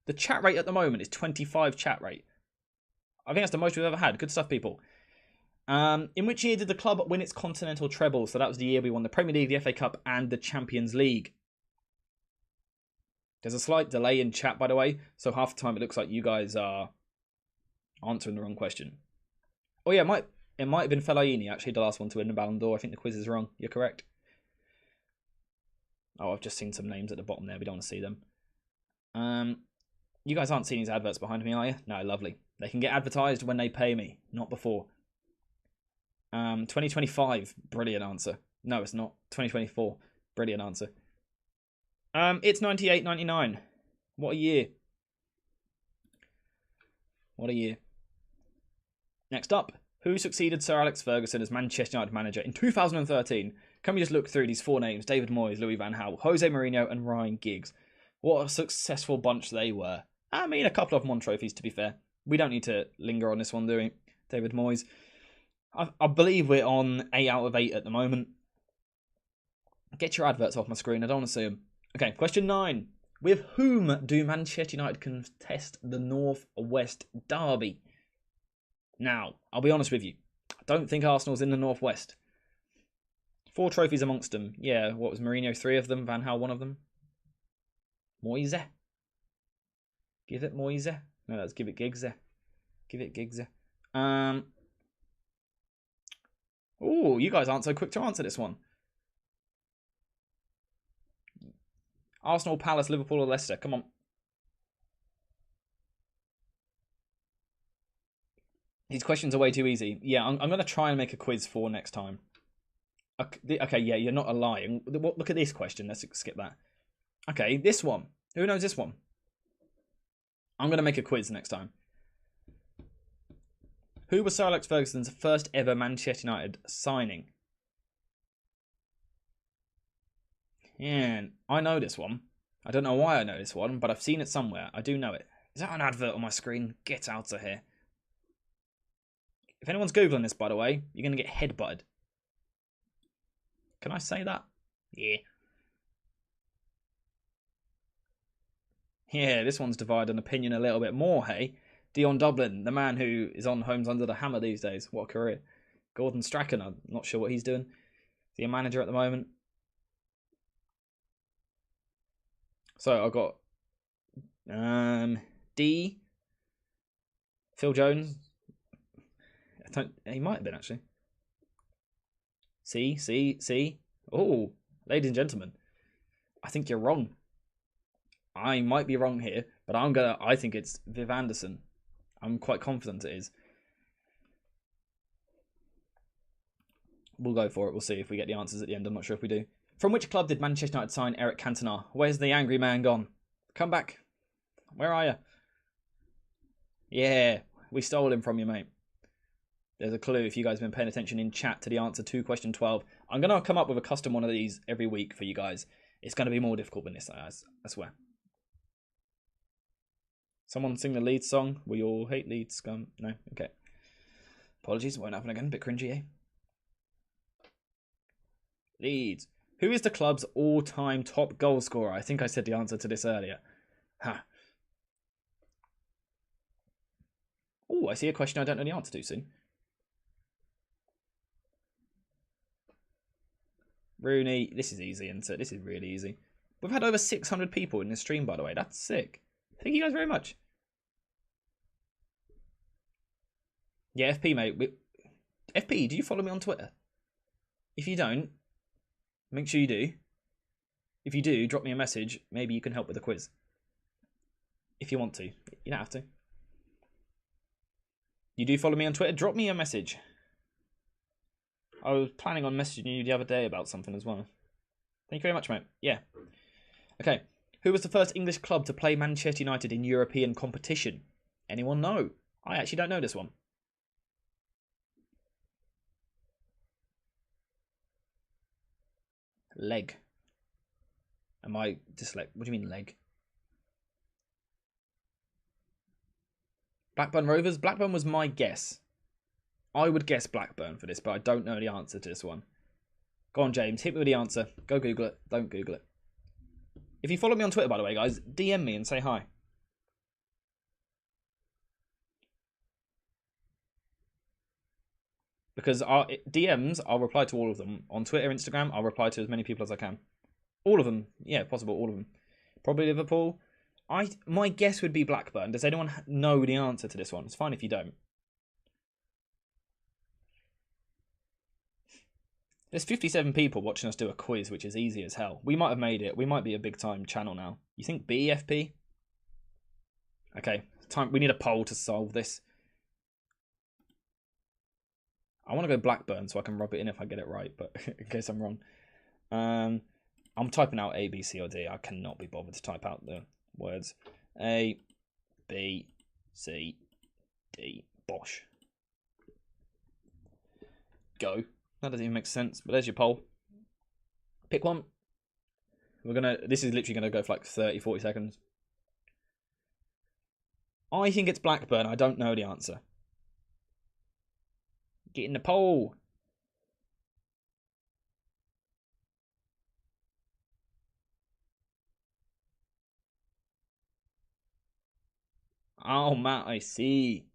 The chat rate at the moment is 25 chat rate. I think that's the most we've ever had. Good stuff, people. In which year did the club win its continental treble? So that was the year we won the Premier League, the FA Cup, and the Champions League. There's a slight delay in chat, by the way. So half the time it looks like you guys are answering the wrong question. Oh yeah, it might have been Fellaini, actually, the last one to win the Ballon d'Or. I think the quiz is wrong. You're correct. Oh, I've just seen some names at the bottom there. We don't want to see them. You guys aren't seeing these adverts behind me, are you? No, lovely. They can get advertised when they pay me, not before. 2025, brilliant answer. No, it's not. 2024, brilliant answer. It's 98-99. What a year. What a year. Next up, who succeeded Sir Alex Ferguson as Manchester United manager in 2013? Can we just look through these four names? David Moyes, Louis van Gaal, Jose Mourinho, and Ryan Giggs. What a successful bunch they were. I mean, a couple of them won trophies, to be fair. We don't need to linger on this one, do we? David Moyes. I believe we're on 8 out of 8 at the moment. Get your adverts off my screen. I don't want to see them. Okay, question 9. With whom do Manchester United contest the North West Derby? Now, I'll be honest with you. I don't think Arsenal's in the North West. 4 trophies amongst them. Yeah, what was Mourinho? 3 of them. Van Gaal 1 of them. Moise. Give it Moise. No, let's give it Giggs. Give it Giggs. Oh, you guys aren't so quick to answer this one. Arsenal, Palace, Liverpool, or Leicester? Come on. These questions are way too easy. Yeah, I'm going to try and make a quiz for next time. Okay, yeah, you're not lying. Look at this question. Let's skip that. Okay, this one. Who knows this one? I'm going to make a quiz next time. Who was Sir Alex Ferguson's first ever Manchester United signing? Yeah, I know this one. I don't know why I know this one, but I've seen it somewhere. I do know it. Is that an advert on my screen? Get out of here. If anyone's Googling this, by the way, you're going to get headbutted. Can I say that? Yeah. Yeah, this one's divided an opinion a little bit more, hey? Dion Dublin, the man who is on Homes Under the Hammer these days. What a career. Gordon Strachan, I'm not sure what he's doing. Is he a manager at the moment? So I've got D. Phil Jones. He might have been, actually. C. Oh, ladies and gentlemen, I think you're wrong. I might be wrong here, but I think it's Viv Anderson. I'm quite confident it is. We'll go for it. We'll see if we get the answers at the end. I'm not sure if we do. From which club did Manchester United sign Eric Cantona? Where's the angry man gone? Come back. Where are you? Yeah, we stole him from you, mate. There's a clue if you guys have been paying attention in chat to the answer to question 12. I'm going to come up with a custom one of these every week for you guys. It's going to be more difficult than this, I swear. Someone sing the lead song. We all hate lead scum. No? Okay. Apologies, it won't happen again. Bit cringy, eh? Leeds. Who is the club's all-time top goal scorer? I think I said the answer to this earlier. Ha. Oh, I see a question I don't know the answer to soon. Rooney. This is easy, isn't it? This is really easy. We've had over 600 people in this stream, by the way. That's sick. Thank you guys very much. Yeah, FP, mate. FP, do you follow me on Twitter? If you don't, make sure you do. If you do, drop me a message. Maybe you can help with the quiz. If you want to. You don't have to. You do follow me on Twitter? Drop me a message. I was planning on messaging you the other day about something as well. Thank you very much, mate. Yeah. Okay. Who was the first English club to play Manchester United in European competition? Anyone know? I actually don't know this one. Leg. Am I dyslexic? What do you mean leg? Blackburn Rovers? Blackburn was my guess. I would guess Blackburn for this, but I don't know the answer to this one. Go on, James. Hit me with the answer. Go Google it. Don't Google it. If you follow me on Twitter, by the way, guys, DM me and say hi. Because our DMs, I'll reply to all of them. On Twitter, Instagram, I'll reply to as many people as I can. All of them. Yeah, possible, all of them. Probably Liverpool. My guess would be Blackburn. Does anyone know the answer to this one? It's fine if you don't. There's 57 people watching us do a quiz, which is easy as hell. We might have made it. We might be a big-time channel now. You think BFP? Okay, time. We need a poll to solve this. I want to go Blackburn so I can rub it in if I get it right, but in case I'm wrong. I'm typing out A, B, C, or D. I cannot be bothered to type out the words. A, B, C, D. Bosh. Go. That doesn't even make sense, but there's your poll. Pick one. This is literally gonna go for like 30, 40 seconds. I think it's Blackburn. I don't know the answer. Get in the poll. Oh, Matt, I see.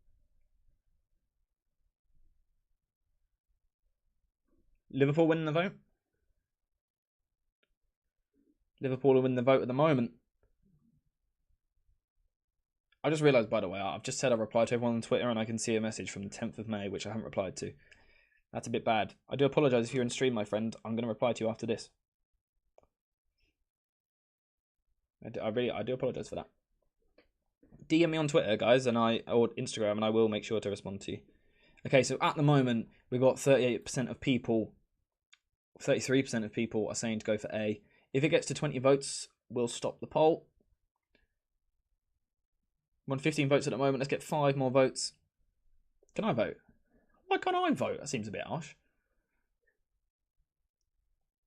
Liverpool winning the vote? Liverpool are winning the vote at the moment. I just realised, by the way, I've just said I replied to everyone on Twitter and I can see a message from the 10th of May, which I haven't replied to. That's a bit bad. I do apologise if you're in stream, my friend. I'm going to reply to you after this. I do apologise for that. DM me on Twitter, guys, or Instagram, and I will make sure to respond to you. Okay, so at the moment, we've got 38% of people, 33% of people are saying to go for A. If it gets to 20 votes, we'll stop the poll. We're on 15 votes at the moment. Let's get 5 more votes. Can I vote? Why can't I vote? That seems a bit harsh.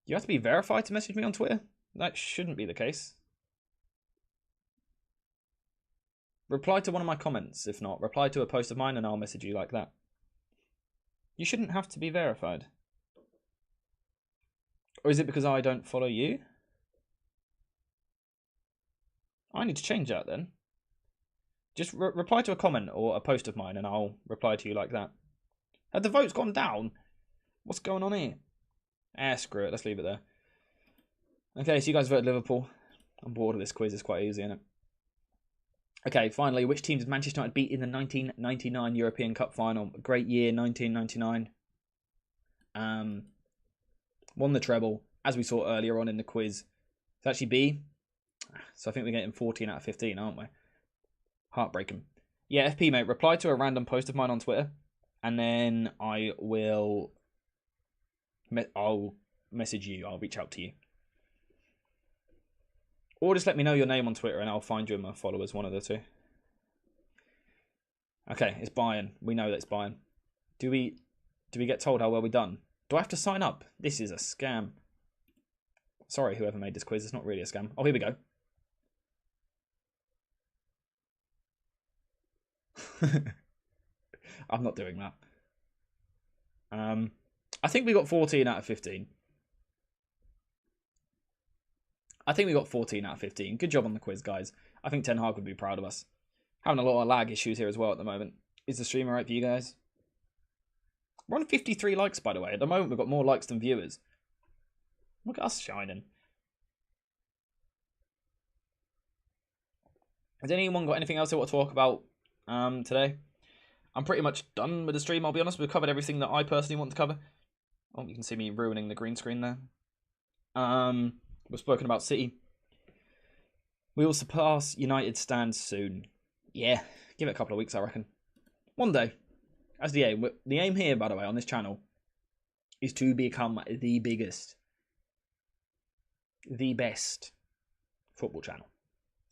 You have to be verified to message me on Twitter? That shouldn't be the case. Reply to one of my comments. If not, reply to a post of mine and I'll message you like that. You shouldn't have to be verified. Or is it because I don't follow you? I need to change that then. Just reply to a comment or a post of mine and I'll reply to you like that. Have the votes gone down? What's going on here? Screw it. Let's leave it there. Okay, so you guys voted Liverpool. I'm bored of this quiz. It's quite easy, isn't it? Okay, finally, which team did Manchester United beat in the 1999 European Cup final? A great year, 1999. Won the treble, as we saw earlier on in the quiz. It's actually B. So I think we're getting 14 out of 15, aren't we? Heartbreaking. Yeah, FP, mate, reply to a random post of mine on Twitter. And then I'll message you. I'll reach out to you. Or just let me know your name on Twitter and I'll find you in my followers, one of the two. Okay, it's Bayern. We know that it's Bayern. Do we get told how well we done? Do I have to sign up? This is a scam. Sorry, whoever made this quiz. It's not really a scam. Oh, here we go. I'm not doing that. I think we got 14 out of 15. I think we got 14 out of 15. Good job on the quiz, guys. I think Ten Hag would be proud of us. Having a lot of lag issues here as well at the moment. Is the stream alright for you guys? We're on 53 likes, by the way. At the moment, we've got more likes than viewers. Look at us shining. Has anyone got anything else they want to talk about today? I'm pretty much done with the stream, I'll be honest. We've covered everything that I personally want to cover. Oh, you can see me ruining the green screen there. We've spoken about City. We will surpass United stands soon. Yeah, give it a couple of weeks, I reckon. One day. That's the aim. The aim here, by the way, on this channel is to become the biggest, the best football channel.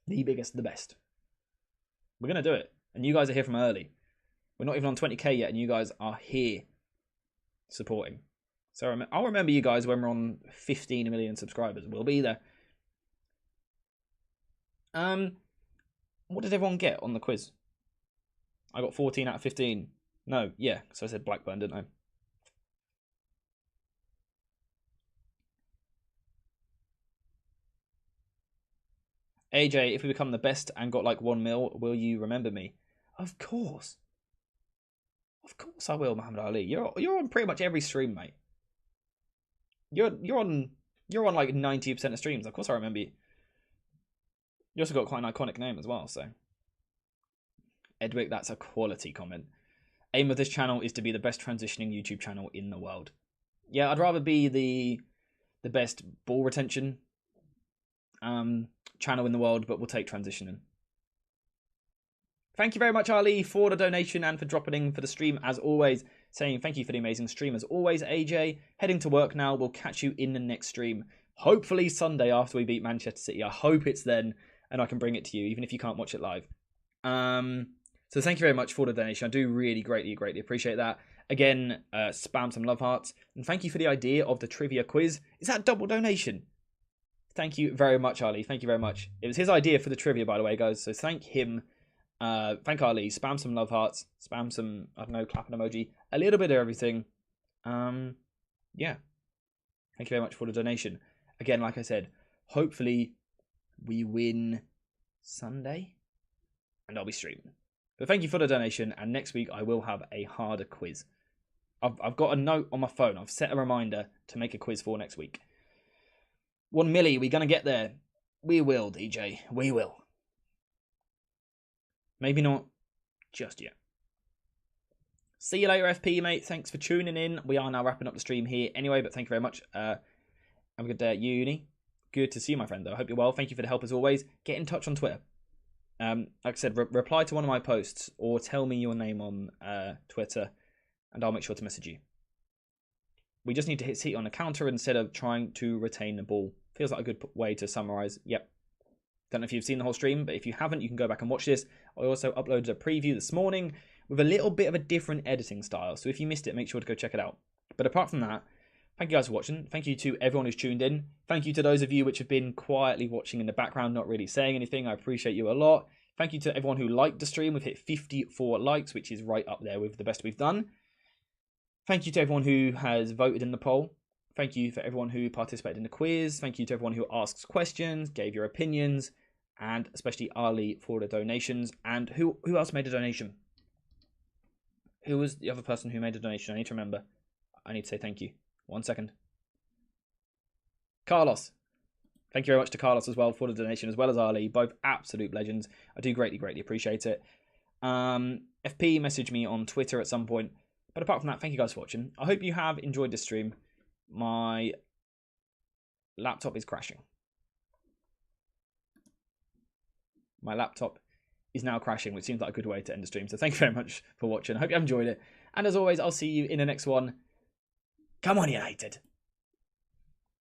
The biggest, the best. We're going to do it. And you guys are here from early. We're not even on 20k yet, and you guys are here supporting. So I'll remember you guys when we're on 15 million subscribers. We'll be there. What did everyone get on the quiz? I got 14 out of 15. No, yeah, so I said Blackburn, didn't I? AJ, if we become the best and got like 1 mil, will you remember me? Of course. Of course I will, Muhammad Ali. You're on pretty much every stream, mate. You're on like 90% of streams. Of course I remember you. You also got quite an iconic name as well, so. Edwick, that's a quality comment. Aim of this channel is to be the best transitioning YouTube channel in the world. Yeah, I'd rather be the best ball retention channel in the world, but we'll take transitioning. Thank you very much, Ali, for the donation and for dropping in for the stream, as always. Saying thank you for the amazing stream, as always, AJ. Heading to work now. We'll catch you in the next stream. Hopefully Sunday after we beat Manchester City. I hope it's then, and I can bring it to you, even if you can't watch it live. So thank you very much for the donation. I do really greatly appreciate that. Again, spam some love hearts. And thank you for the idea of the trivia quiz. Is that double donation? Thank you very much, Ali. Thank you very much. It was his idea for the trivia, by the way, guys. So thank him. Thank Ali. Spam some love hearts. Spam some, I don't know, clapping emoji. A little bit of everything. Yeah. Thank you very much for the donation. Again, like I said, hopefully we win Sunday. And I'll be streaming. But thank you for the donation. And next week I will have a harder quiz. I've got a note on my phone. I've set a reminder to make a quiz for next week. 1 milli, we're going to get there. We will, DJ. We will. Maybe not just yet. See you later, FP, mate. Thanks for tuning in. We are now wrapping up the stream here anyway, but thank you very much. Have a good day at uni. Good to see you, my friend, though. I hope you're well. Thank you for the help, as always. Get in touch on Twitter. Like I said, reply to one of my posts or tell me your name on Twitter, and I'll make sure to message you. We just need to hit City on the counter instead of trying to retain the ball. Feels like a good way to summarise. Yep. Don't know if you've seen the whole stream, but if you haven't, you can go back and watch this. I also uploaded a preview this morning with a little bit of a different editing style. So if you missed it, make sure to go check it out. But apart from that, thank you guys for watching. Thank you to everyone who's tuned in. Thank you to those of you which have been quietly watching in the background, not really saying anything. I appreciate you a lot. Thank you to everyone who liked the stream. We've hit 54 likes, which is right up there with the best we've done. Thank you to everyone who has voted in the poll. Thank you for everyone who participated in the quiz. Thank you to everyone who asks questions, gave your opinions, and especially Ali for the donations. And who else made a donation? Who was the other person who made a donation? I need to remember. I need to say thank you. 1 second. Carlos. Thank you very much to Carlos as well for the donation, as well as Ali. Both absolute legends. I do greatly, greatly appreciate it. FP messaged me on Twitter at some point. But apart from that, thank you guys for watching. I hope you have enjoyed this stream. My laptop is crashing. My laptop is now crashing, which seems like a good way to end the stream. So thank you very much for watching. I hope you have enjoyed it. And as always, I'll see you in the next one. Come on, United.